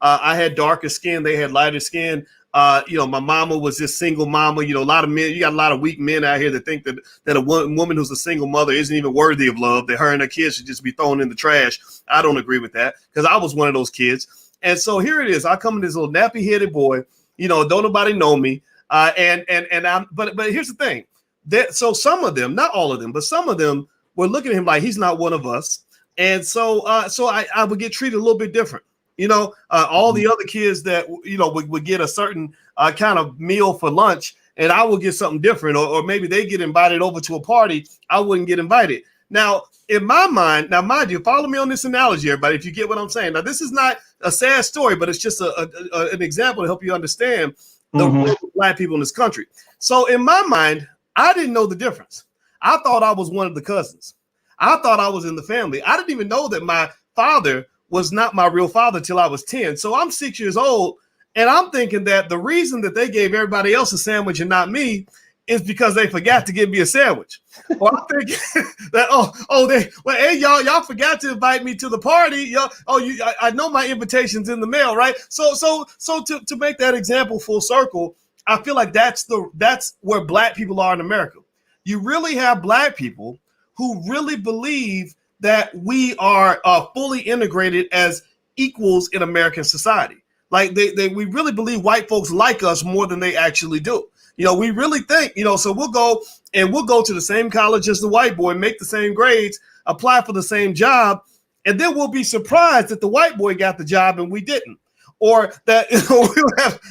I had darker skin. They had lighter skin. My mama was this single mama. A lot of men, you got a lot of weak men out here that think that a woman who's a single mother isn't even worthy of love, that her and her kids should just be thrown in the trash. I don't agree with that, because I was one of those kids. And so here it is. I come in this little nappy headed boy, don't nobody know me. But here's the thing. So some of them, not all of them, but some of them were looking at him like he's not one of us. And so I would get treated a little bit different. All the other kids that, would get a certain kind of meal for lunch, and I would get something different, or maybe they get invited over to a party. I wouldn't get invited. Now, in my mind, mind you, follow me on this analogy, everybody, if you get what I'm saying. Now, this is not a sad story, but it's just an example to help you understand the role of Black people in this country. So in my mind, I didn't know the difference. I thought I was one of the cousins. I thought I was in the family. I didn't even know that my father was not my real father till I was 10. So I'm 6 years old, and I'm thinking that the reason that they gave everybody else a sandwich and not me is because they forgot to give me a sandwich. Or I'm thinking that, hey, y'all forgot to invite me to the party. I know my invitation's in the mail, right? So to make that example full circle, I feel like that's where Black people are in America. You really have Black people who really believe that we are fully integrated as equals in American society. Like we really believe white folks like us more than they actually do. We really think, so we'll go to the same college as the white boy, make the same grades, apply for the same job, and then we'll be surprised that the white boy got the job and we didn't. Or that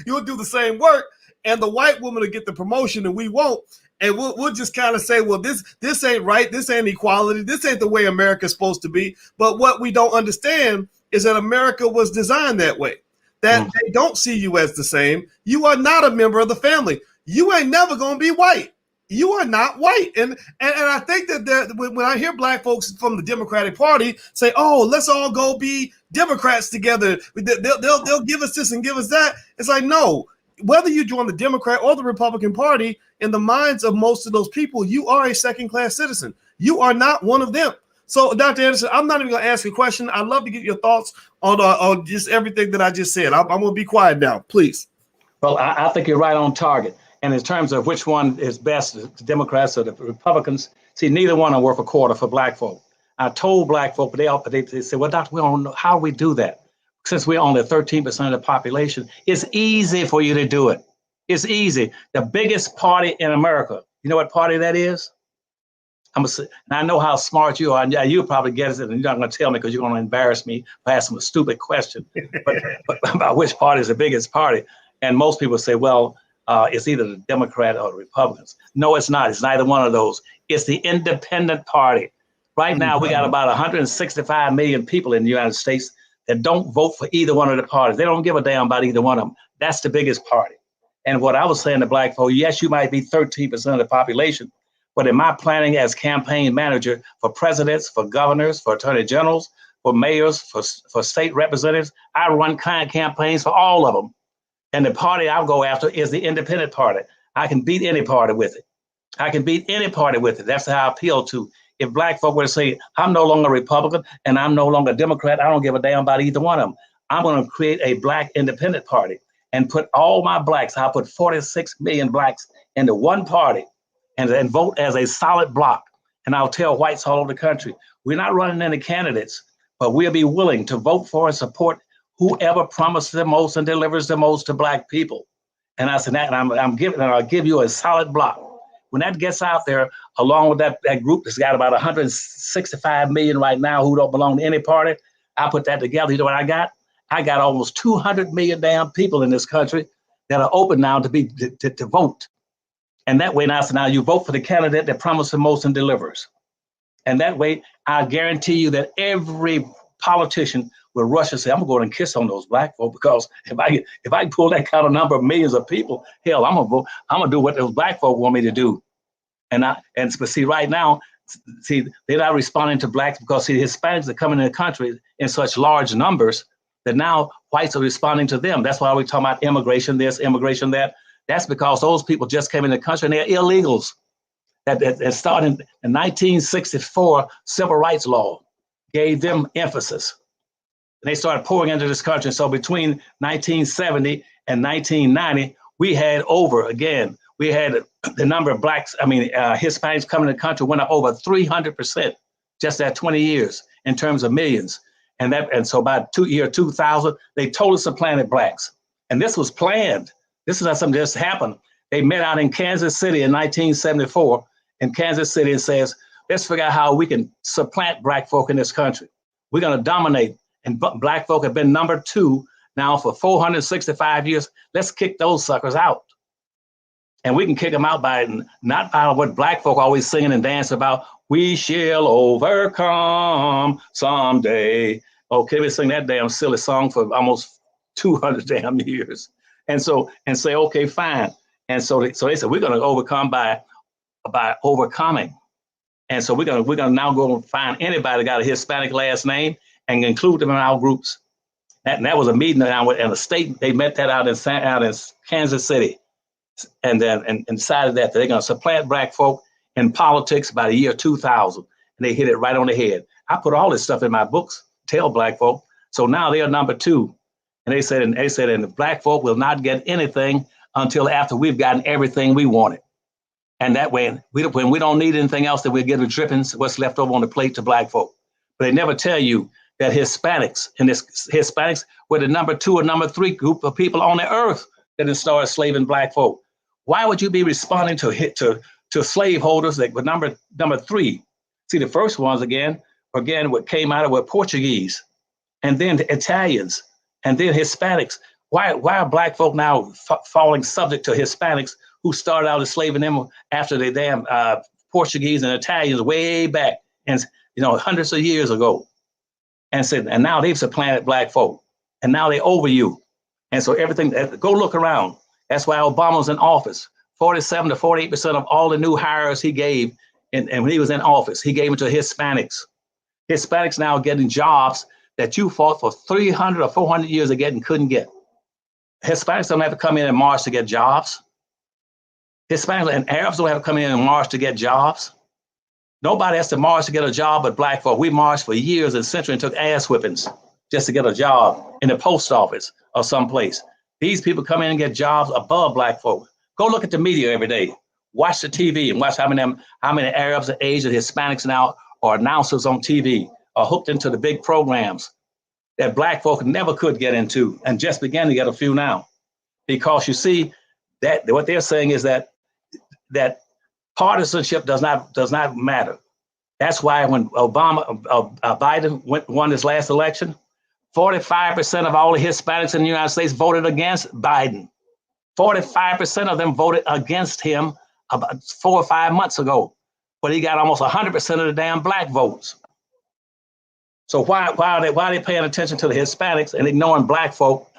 you'll do the same work and the white woman will get the promotion and we won't. And we'll just kind of say, well, this ain't right. This ain't equality. This ain't the way America's supposed to be. But what we don't understand is that America was designed that way, that they don't see you as the same. You are not a member of the family. You ain't never going to be white. You are not white. And I think that when I hear Black folks from the Democratic Party say, oh, let's all go be Democrats together, they'll give us this and give us that. It's like, no. Whether you join the Democrat or the Republican Party, in the minds of most of those people, you are a second-class citizen. You are not one of them. So, Dr. Anderson, I'm not even going to ask you a question. I'd love to get your thoughts on just everything that I just said. I'm going to be quiet now, please. Well, I think you're right on target. And in terms of which one is best, the Democrats or the Republicans, see, neither one are worth a quarter for Black folk. I told Black folk, but they said, well, Doctor, we don't know how we do that. Since we're only 13% of the population, it's easy for you to do it. It's easy. The biggest party in America, you know what party that is? And I know how smart you are. And you'll probably get it, and you're not going to tell me because you're going to embarrass me by asking a stupid question. But about which party is the biggest party? And most people say, well, it's either the Democrat or the Republicans. No, it's not. It's neither one of those. It's the independent party. Right now, we got about 165 million people in the United States that don't vote for either one of the parties. They don't give a damn about either one of them. That's the biggest party. And what I was saying to Black folk, yes, you might be 13% of the population, but in my planning as campaign manager for presidents, for governors, for attorney generals, for mayors, for state representatives. I run campaigns for all of them. And the party I'll go after is the independent party. I can beat any party with it. I can beat any party with it. That's how I appeal to. If black folk were to say, I'm no longer Republican and I'm no longer Democrat, I don't give a damn about either one of them. I'm going to create a black independent party and put all my blacks, I'll put 46 million blacks into one party and vote as a solid block. And I'll tell whites all over the country, we're not running any candidates, but we'll be willing to vote for and support whoever promises the most and delivers the most to black people. And I said, that, and I'll give you a solid block. When that gets out there, along with that group that's got about 165 million right now who don't belong to any party, I put that together. You know what I got? I got almost 200 million damn people in this country that are open now to vote. And that way now you vote for the candidate that promises the most and delivers. And that way, I guarantee you that every politician will rush and say, I'm gonna go and kiss on those black folk, because if I pull that kind of number of millions of people, hell, I'm gonna vote. I'm gonna do what those black folk want me to do. But see, right now, see, they're not responding to blacks because see, Hispanics are coming in the country in such large numbers that now whites are responding to them. That's why we're talking about immigration this, immigration that. That's because those people just came in the country and they're illegals. That started in 1964 civil rights law gave them emphasis. And they started pouring into this country. So between 1970 and 1990, we had the number of blacks, Hispanics coming to the country went up over 300% just that 20 years in terms of millions. And so by year 2000, they totally supplanted blacks. And this was planned. This is not something that just happened. They met out in Kansas City in 1974 in Kansas City and says, let's figure out how we can supplant black folk in this country. We're going to dominate. And black folk have been number 2 now for 465 years. Let's kick those suckers out. And we can kick them out not by what black folk always singing and dancing about. We shall overcome someday. Okay, we sing that damn silly song for almost 200 damn years. And say, okay, fine. And so they said, we're going to overcome by overcoming. And so we're gonna now go and find anybody that got a Hispanic last name and include them in our groups. And that was a meeting in the state. They met that out in Kansas City, and decided that they're gonna supplant black folk in politics by the year 2000. And they hit it right on the head. I put all this stuff in my books, tell black folk. So now they are number 2. And they said, and the black folk will not get anything until after we've gotten everything we wanted. And that way, when we don't need anything else, that we'll get the drippings, what's left over on the plate to black folk. But they never tell you that Hispanics were the number 2 or number 3 group of people on the earth that had started slaving black folk. Why would you be responding to slaveholders that were number 3? See, the first ones again, what came out of were Portuguese, and then the Italians, and then Hispanics. Why are black folk now falling subject to Hispanics who started out enslaving them after the damn Portuguese and Italians way back, and hundreds of years ago, and now they've supplanted black folk, and now they over you, and so everything. Go look around. That's why Obama's in office. 47 to 48% of all the new hires he gave, and when he was in office, he gave them to Hispanics. Hispanics now are getting jobs that you fought for 300 or 400 years to get and couldn't get. Hispanics don't have to come in and march to get jobs. Hispanics and Arabs don't have to come in and march to get jobs. Nobody has to march to get a job but black folk. We marched for years and centuries and took ass whippings just to get a job in the post office or someplace. These people come in and get jobs above black folk. Go look at the media every day. Watch the TV and watch how many Arabs and Asian Hispanics now are announcers on TV, are hooked into the big programs that black folk never could get into and just began to get a few now. Because you see that what they're saying is that partisanship does not matter. That's why when Biden won his last election, 45% of all the Hispanics in the United States voted against Biden. 45% of them voted against him about 4 or 5 months ago, but he got almost 100% of the damn black votes. So why are they paying attention to the Hispanics and ignoring black folk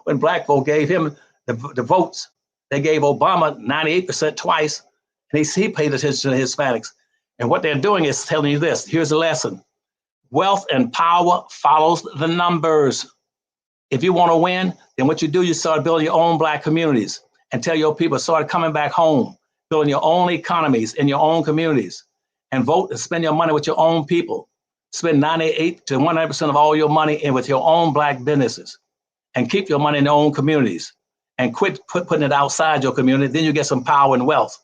when black folk gave him the votes? They gave Obama 98% twice, and he paid attention to the Hispanics. And what they're doing is telling you this. Here's the lesson. Wealth and power follows the numbers. If you want to win, then what you do, you start building your own Black communities and tell your people, start coming back home, building your own economies in your own communities, and vote and spend your money with your own people. Spend 98 to 100% of all your money in with your own Black businesses, and keep your money in your own communities, and quit putting it outside your community. Then you get some power and wealth.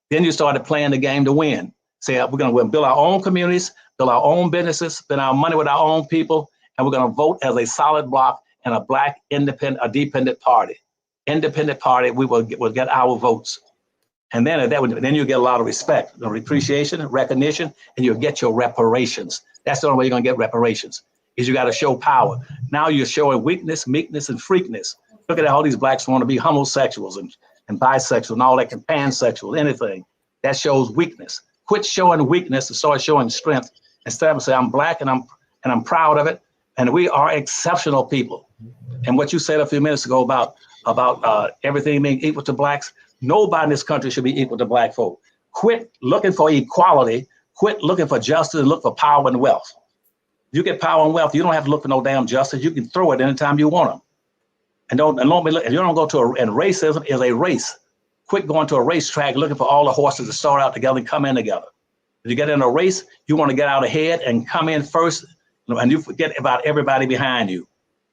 Then you started playing the game to win. Say, we're going to build our own communities, build our own businesses, spend our money with our own people, and we're going to vote as a solid block in a Black independent, a dependent party. Independent party, we will get our votes. And then then you get a lot of respect, appreciation, recognition, and you'll get your reparations. That's the only way you're going to get reparations, is you got to show power. Now you're showing weakness, meekness, and freakness. Look at all these Blacks want to be homosexuals and bisexual and all that, and pansexual, anything. That shows weakness. Quit showing weakness and start showing strength. Instead of saying, I'm Black and I'm proud of it. And we are exceptional people. And what you said a few minutes ago about everything being equal to Blacks, nobody in this country should be equal to Black folk. Quit looking for equality. Quit looking for justice and look for power and wealth. You get power and wealth, you don't have to look for no damn justice. You can throw it anytime you want them. And don't be looking. You don't go to and racism is a race. Quit going to a racetrack looking for all the horses to start out together and come in together. If you get in a race, you want to get out ahead and come in first, and you forget about everybody behind you.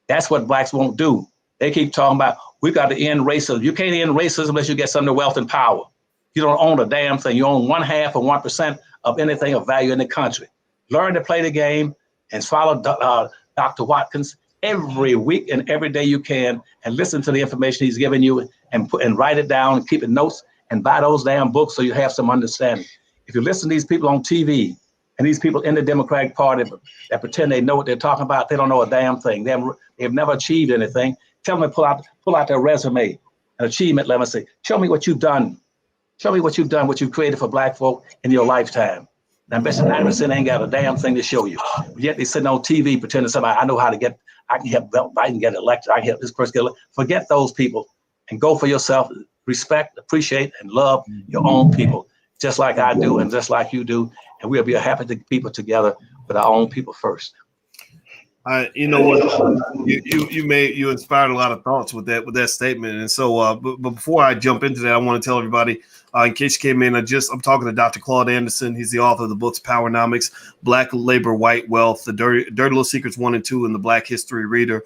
That's what Blacks won't do. They keep talking about, we got to end racism. You can't end racism unless you get some of the wealth and power. You don't own a damn thing. You own 1/2 or 1% of anything of value in the country. Learn to play the game and follow Dr. Watkins every week and every day you can, and listen to the information he's giving you, and write it down and keep it notes and buy those damn books so you have some understanding. If you listen to these people on TV and these people in the Democratic Party that pretend they know what they're talking about, they don't know a damn thing. They've never achieved anything. Tell them to pull out their resume, an achievement level, and say, show me what you've done. Show me what you've done, what you've created for Black folk in your lifetime. Now, I bet you 90% ain't got a damn thing to show you. Yet they sitting on TV pretending somebody, I can help Biden get elected. I can help this person get elected. Forget those people and go for yourself. Respect, appreciate, and love your own people, just like I do and just like you do. And we'll be a happy people together with our own people first. You know what? You inspired a lot of thoughts with that statement. And so, but before I jump into that, I want to tell everybody, in case you came in, I'm talking to Dr. Claude Anderson. He's the author of the books Powernomics, Black Labor, White Wealth, The Dirty Little Secrets 1 and 2, and the Black History Reader.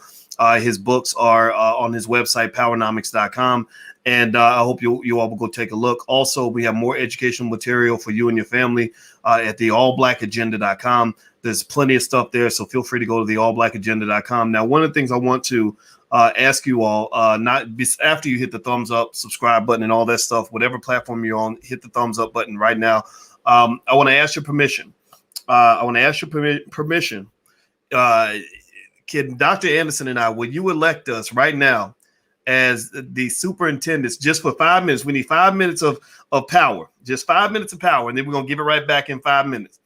His books are on his website, powernomics.com. And I hope you all will go take a look. Also, we have more educational material for you and your family at the allblackagenda.com. There's plenty of stuff there, so feel free to go to the allblackagenda.com. Now, one of the things I want to ask you all, after you hit the thumbs up, subscribe button, and all that stuff, whatever platform you're on, hit the thumbs up button right now. I want to ask your permission. Can Dr. Anderson and I, will you elect us right now as the superintendents just for 5 minutes? We need 5 minutes of power, just 5 minutes of power, and then we're going to give it right back in 5 minutes.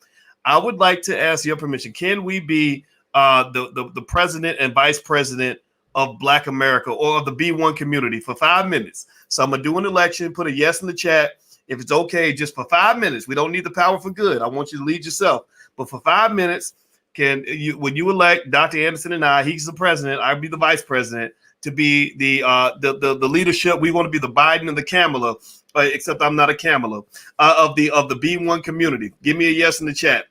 I would like to ask your permission. Can we be the president and vice president of Black America or of the B1 community for 5 minutes? So I'm going to do an election, put a yes in the chat. If it's okay, just for 5 minutes. We don't need the power for good. I want you to lead yourself. But for 5 minutes, would you elect Dr. Anderson and I, he's the president, I'd be the vice president, to be the leadership? We want to be the Biden and the Kamala, except I'm not a Kamala, of the B1 community. Give me a yes in the chat.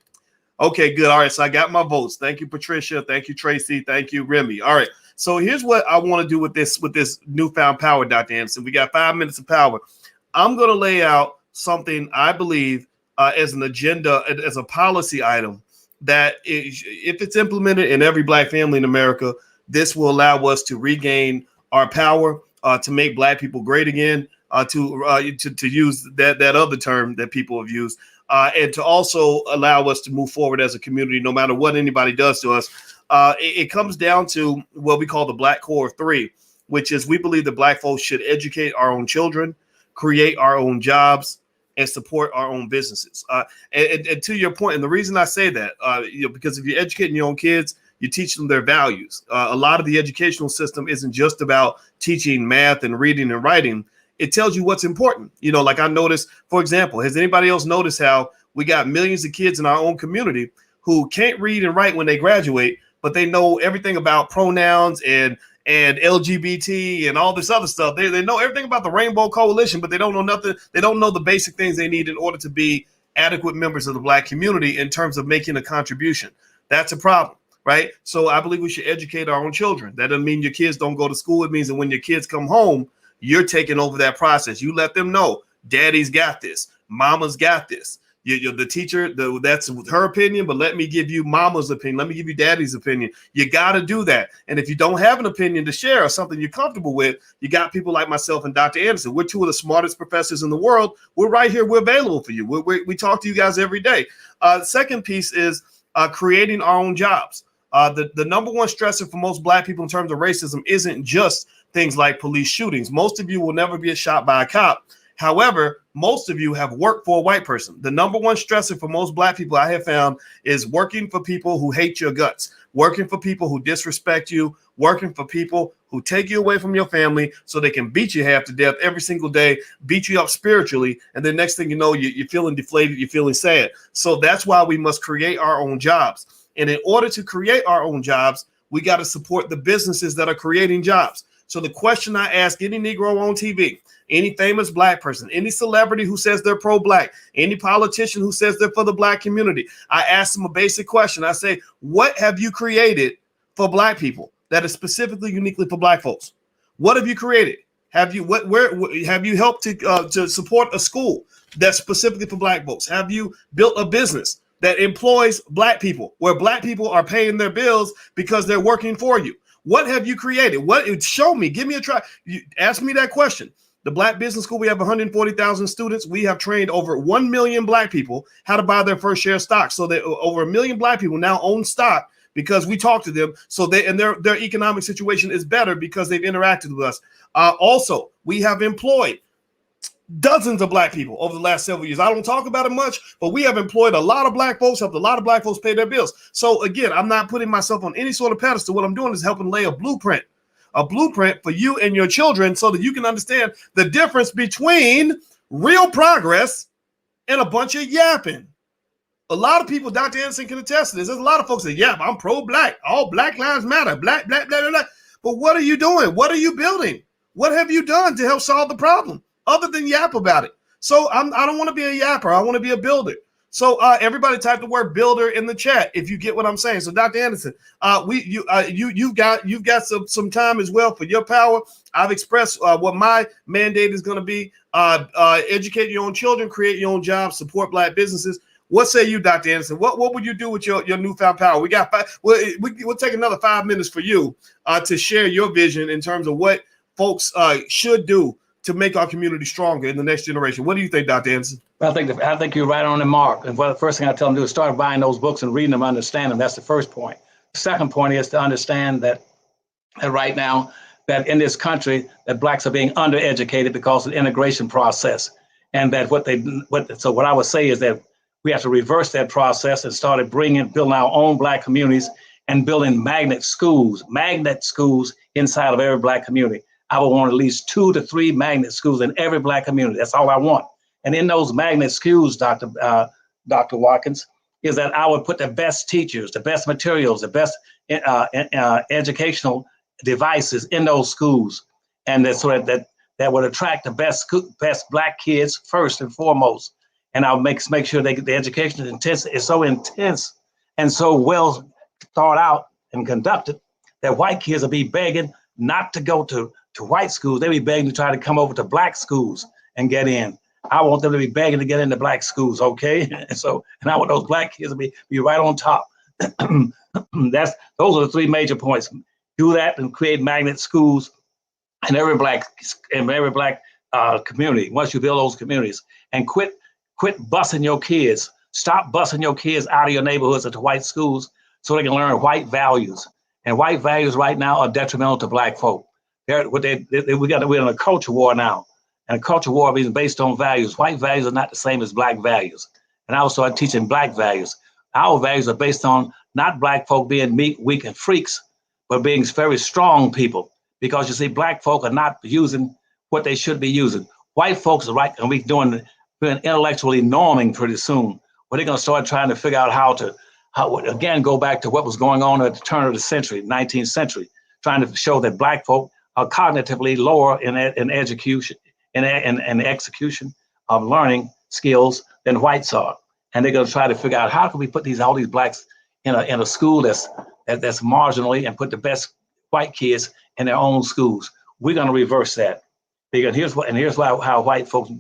Okay, good. All right, so I got my votes. Thank you, Patricia. Thank you, Tracy. Thank you, Remy. All right, so here's what I want to do with this newfound power, Dr. Anderson. We got 5 minutes of power. I'm going to lay out something I believe as an agenda, as a policy item that if it's implemented in every Black family in America, this will allow us to regain our power, to make Black people great again, to use that other term that people have used, and to also allow us to move forward as a community, no matter what anybody does to us. It comes down to what we call the Black Core of 3, which is we believe that Black folks should educate our own children, create our own jobs, and support our own businesses. And to your point, and the reason I say that, because if you're educating your own kids, you teach them their values. A lot of the educational system isn't just about teaching math and reading and writing. It tells you what's important. Like I noticed, for example, has anybody else noticed how we got millions of kids in our own community who can't read and write when they graduate, but they know everything about pronouns and LGBT and all this other stuff. They know everything about the Rainbow Coalition, but they don't know nothing. They don't know the basic things they need in order to be adequate members of the Black community in terms of making a contribution. That's a problem, right? So I believe we should educate our own children. That doesn't mean your kids don't go to school. It means that when your kids come home, you're taking over that process. You let them know, daddy's got this, mama's got this. You're the teacher, that's her opinion, but let me give you mama's opinion. Let me give you daddy's opinion. You got to do that. And if you don't have an opinion to share or something you're comfortable with, you got people like myself and Dr. Anderson. We're two of the smartest professors in the world. We're right here. We're available for you. We talk to you guys every day. Second piece is creating our own jobs. The number one stressor for most Black people in terms of racism isn't just things like police shootings. Most of you will never be shot by a cop. However, most of you have worked for a white person. The number one stressor for most Black people I have found is working for people who hate your guts, working for people who disrespect you, working for people who take you away from your family so they can beat you half to death every single day, beat you up spiritually. And then next thing you know, you're feeling deflated, you're feeling sad. So that's why we must create our own jobs. And in order to create our own jobs, we got to support the businesses that are creating jobs. So the question I ask any Negro on TV, any famous Black person, any celebrity who says they're pro-Black, any politician who says they're for the Black community, I ask them a basic question. I say, what have you created for Black people that is specifically uniquely for Black folks? What have you created? Have you where have you helped to support a school that's specifically for Black folks? Have you built a business that employs Black people, where Black people are paying their bills because they're working for you? What have you created? What? Show me. Give me a try. You ask me that question. The Black Business School, we have 140,000 students. We have trained over 1 million Black people how to buy their first share of stock. So that over 1 million Black people now own stock because we talk to them. So their economic situation is better because they've interacted with us. Also, we have employed dozens of Black people over the last several years. I don't talk about it much, but we have employed a lot of Black folks, helped a lot of Black folks pay their bills. So again, I'm not putting myself on any sort of pedestal. What I'm doing is helping lay a blueprint for you and your children so that you can understand the difference between real progress and a bunch of yapping. A lot of people, Dr. Anderson can attest to this. There's a lot of folks that yap, I'm pro-Black, all Black lives matter, black, blah, blah, blah, blah. But what are you doing? What are you building? What have you done to help solve the problem other than yap about it? So I don't want to be a yapper. I want to be a builder. So everybody type the word builder in the chat if you get what I'm saying. So Dr. Anderson, you've got some time as well for your power. I've expressed what my mandate is going to be. Educate your own children, create your own jobs, support Black businesses. What say you, Dr. Anderson? What would you do with your newfound power? We got we'll take another 5 minutes for you to share your vision in terms of what folks should do to make our community stronger in the next generation. What do you think, Dr. Anderson? I think you're right on the mark. And the first thing I tell them to do is start buying those books and reading them, understand them. That's the first point. The second point is to understand that right now, that in this country, that Blacks are being undereducated because of the integration process. And that what I would say is that we have to reverse that process and start building our own Black communities and building magnet schools inside of every Black community. I would want at least 2 to 3 magnet schools in every Black community. That's all I want. And in those magnet schools, Dr. Watkins, is that I would put the best teachers, the best materials, the best educational devices in those schools, and that would attract the best Black kids first and foremost. And I'll make sure the education is so intense and so well thought out and conducted that white kids will be begging not to go to white schools. They'll be begging to try to come over to Black schools and get in. I want them to be begging to get into Black schools, okay? And I want those Black kids to be right on top. Those are the 3 major points. Do that and create magnet schools in every Black community. Once you build those communities, and quit busing your kids. Stop busing your kids out of your neighborhoods into white schools so they can learn white values. And white values right now are detrimental to Black folk. We're in a culture war now. And a culture war is based on values. White values are not the same as Black values. And I will start teaching Black values. Our values are based on not Black folk being meek, weak, and freaks, but being very strong people. Because you see, Black folk are not using what they should be using. White folks are right, and we're intellectually norming pretty soon. Where they're going to start trying to figure out how to again, go back to what was going on at the turn of the century, 19th century, trying to show that black folk are cognitively lower in education, in execution of learning skills than whites are. And they're going to try to figure out how can we put all these blacks in a school that's marginally, and put the best white kids in their own schools. We're going to reverse that. Because here's how white folks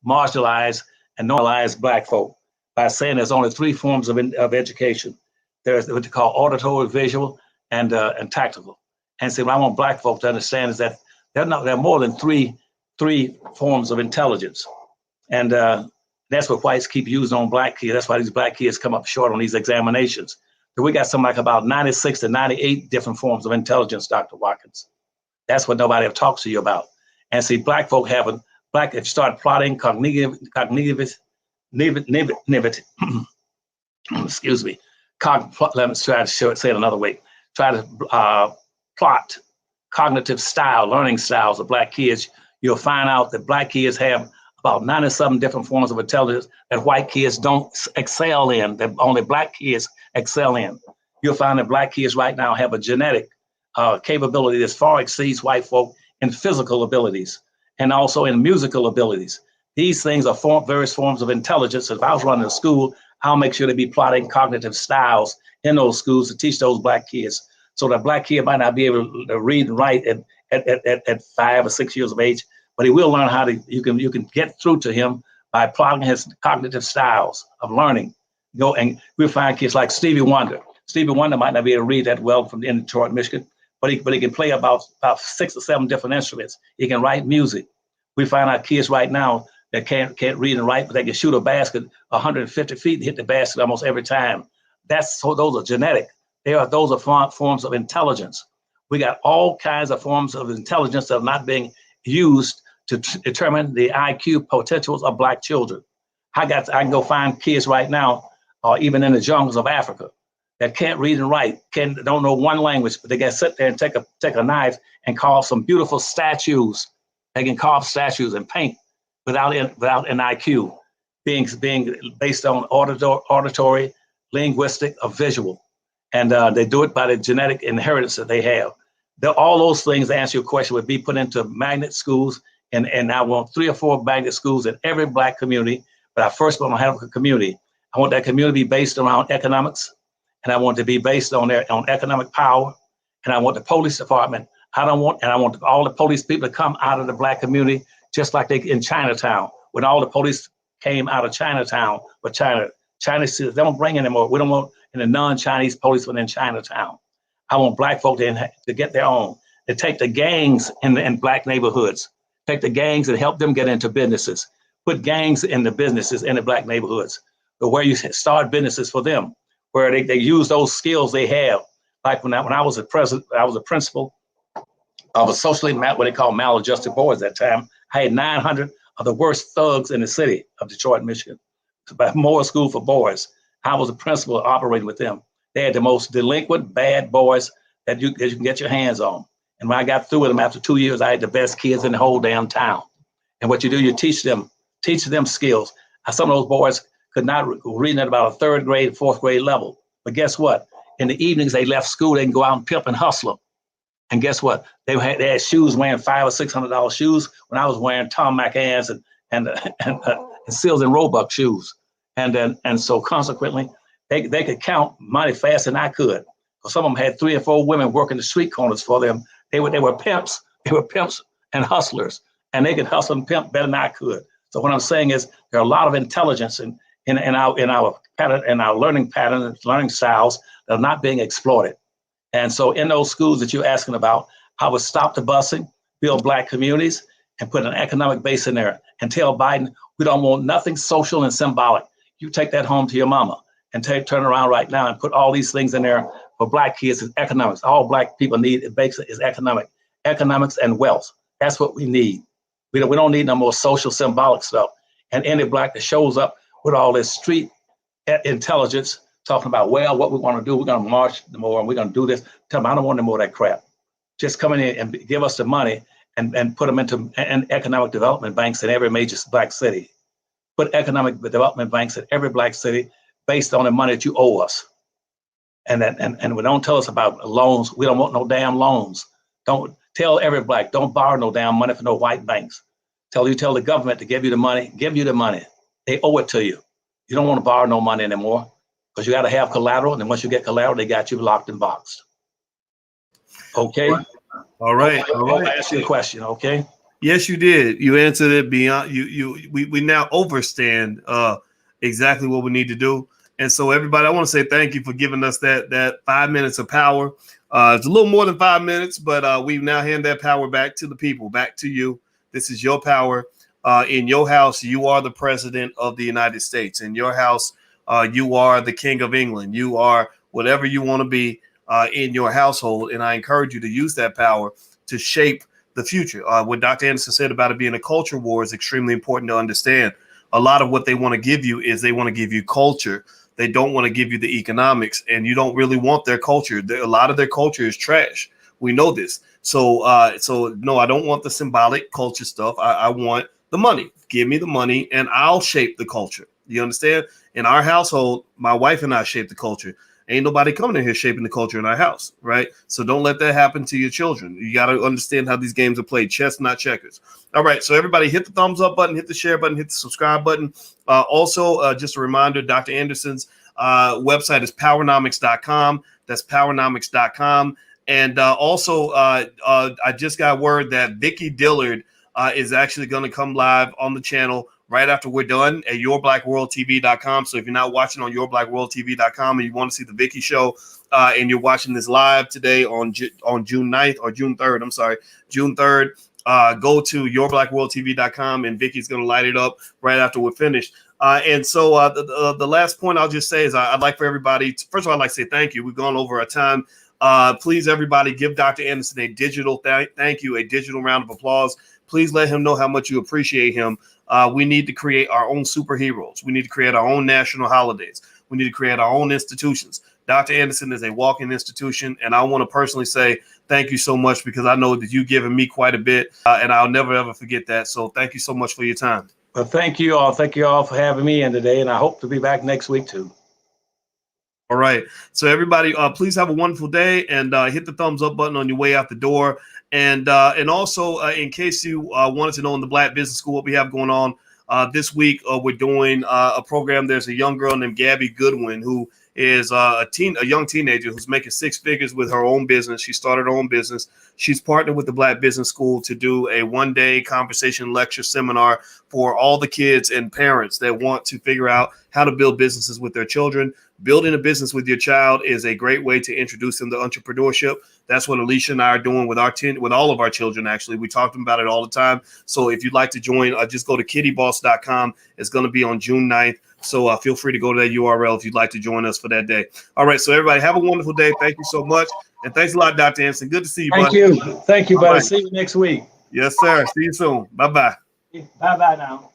marginalize and normalize black folk, by saying there's only three forms of education. There's what they call auditory, visual, and tactical. And so what I want black folk to understand is that there are more than three forms of intelligence. And that's what whites keep using on black kids. That's why these black kids come up short on these examinations. So we got something like about 96 to 98 different forms of intelligence, Dr. Watkins. That's what nobody ever talks to you about. And see, black folk if you start plotting cognitive excuse me, let me try to say it another way. Try to plot cognitive style, learning styles of black kids. You'll find out that black kids have about 97 different forms of intelligence that white kids don't excel in, that only black kids excel in. You'll find that black kids right now have a genetic capability that far exceeds white folk in physical abilities and also in musical abilities. These things are various forms of intelligence. If I was running a school, I'll make sure to be plotting cognitive styles in those schools to teach those black kids. So that black kid might not be able to read and write at 5 or 6 years of age, but he will learn how to. You can get through to him by plotting his cognitive styles of learning. And we'll find kids like Stevie Wonder. Stevie Wonder might not be able to read that well from in Detroit, Michigan, but he can play about 6 or 7 different instruments. He can write music. We find out kids right now that can't read and write, but they can shoot a basket 150 feet and hit the basket almost every time. Those are genetic. Those are forms of intelligence. We got all kinds of forms of intelligence that are not being used to determine the IQ potentials of black children. I can go find kids right now, even in the jungles of Africa, that can't read and write, don't know one language, but they can sit there and take a knife and carve some beautiful statues. They can carve statues and paint without an IQ, being based on auditory, linguistic, or visual. And they do it by the genetic inheritance that they have. All those things, to answer your question, would be put into magnet schools. And I want 3 or 4 magnet schools in every black community. But I first want to have a community. I want that community based around economics. And I want it to be based on economic power. And I want the police department. I want all the police people to come out of the black community, just like they in Chinatown. When all the police came out of Chinatown, but Chinese, they don't bring anymore. We don't want any non-Chinese policemen in Chinatown. I want black folk to get their own, to take the gangs in black neighborhoods, take the gangs and help them get into businesses, put gangs in the businesses in the black neighborhoods, but where you start businesses for them, where they use those skills they have. Like when I was a principal of a socially what they call maladjusted boys at that time. I had 900 of the worst thugs in the city of Detroit, Michigan, more school for boys. I was a principal operating with them. They had the most delinquent, bad boys that you can get your hands on. And when I got through with them after 2 years, I had the best kids in the whole damn town. And what you do, you teach them skills. Some of those boys could not read at about a 3rd grade, 4th grade level. But guess what? In the evenings, they left school, they can go out and pimp and hustle them. And guess what? They had shoes wearing $500 or $600 shoes when I was wearing Tom McAn's and Seals and Roebuck shoes. And so consequently, they could count money faster than I could. Because some of them had 3 or 4 women working the street corners for them. They were pimps. They were pimps and hustlers, and they could hustle and pimp better than I could. So what I'm saying is there are a lot of intelligence in our pattern, in our learning patterns, learning styles that are not being exploited. And so in those schools that you're asking about, I would stop the busing, build black communities, and put an economic base in there and tell Biden, we don't want nothing social and symbolic. You take that home to your mama and turn around right now and put all these things in there for black kids is economics. All black people need is economics and wealth. That's what we need. We don't need no more social symbolic stuff. And any black that shows up with all this street intelligence, talking about, well, what we want to do, we're going to march more and we're going to do this. Tell them, I don't want no more of that crap. Just come in and give us the money and put them into economic development banks in every major black city. Put economic development banks in every black city based on the money that you owe us. And we don't tell us about loans. We don't want no damn loans. Don't tell every black, don't borrow no damn money from no white banks. Tell the government to give you the money, They owe it to you. You don't want to borrow no money anymore because you got to have collateral. And then once you get collateral, they got you locked and boxed. Okay. All right. I'll ask you a question. Okay. Yes, you did. You answered it beyond we now understand exactly what we need to do. And so everybody, I want to say thank you for giving us that 5 minutes of power. It's a little more than 5 minutes, but we now hand that power back to the people, back to you. This is your power. In your house, you are the president of the United States. In your house, you are the king of England. You are whatever you want to be in your household. And I encourage you to use that power to shape the future. What Dr. Anderson said about it being a culture war is extremely important to understand. A lot of what they want to give you is they want to give you culture. They don't want to give you the economics, and you don't really want their culture. A lot of their culture is trash. We know this. So no, I don't want the symbolic culture stuff. I want the money. Give me the money, and I'll shape the culture. You understand? In our household, my wife and I shape the culture. Ain't nobody coming in here shaping the culture in our house, right? So don't let that happen to your children. You got to understand how these games are played. Chess, not checkers. All right, so everybody hit the thumbs up button, hit the share button, hit the subscribe button. Also, just a reminder, Dr. Anderson's website is powernomics.com. That's powernomics.com. And also, I just got word that Vicki Dillard is actually going to come live on the channel right after we're done at yourblackworldtv.com. So if you're not watching on yourblackworldtv.com and you want to see the Vicki show and you're watching this live today on June 9th or June 3rd, I'm sorry, June 3rd, go to yourblackworldtv.com and Vicki's going to light it up right after we're finished. And so the last point I'll just say is I'd like for everybody, first of all, I'd like to say thank you. We've gone over our time. Please, everybody, give Dr. Anderson a digital thank you, a digital round of applause. Please let him know how much you appreciate him. We need to create our own superheroes. We need to create our own national holidays. We need to create our own institutions. Dr. Anderson is a walking institution, and I want to personally say thank you so much because I know that you've given me quite a bit, and I'll never, ever forget that. So thank you so much for your time. Well, thank you all. Thank you all for having me in today, and I hope to be back next week, too. All right. So everybody, please have a wonderful day and hit the thumbs up button on your way out the door. And also, in case you wanted to know in the Black Business School what we have going on this week, we're doing a program. There's a young girl named Gabby Goodwin who is a young teenager who's making 6 figures with her own business. She started her own business. She's partnered with the Black Business School to do a one-day conversation lecture seminar for all the kids and parents that want to figure out how to build businesses with their children. Building a business with your child is a great way to introduce them to entrepreneurship. That's what Alicia and I are doing with with all of our children. Actually, we talk to them about it all the time. So if you'd like to join, just go to kittyboss.com. It's going to be on June 9th. So feel free to go to that URL if you'd like to join us for that day. All right. So everybody have a wonderful day. Thank you so much. And thanks a lot, Dr. Anderson. Good to see you, buddy. Thank you. Thank you, buddy. See you next week. Yes, sir. See you soon. Bye-bye. Bye-bye now.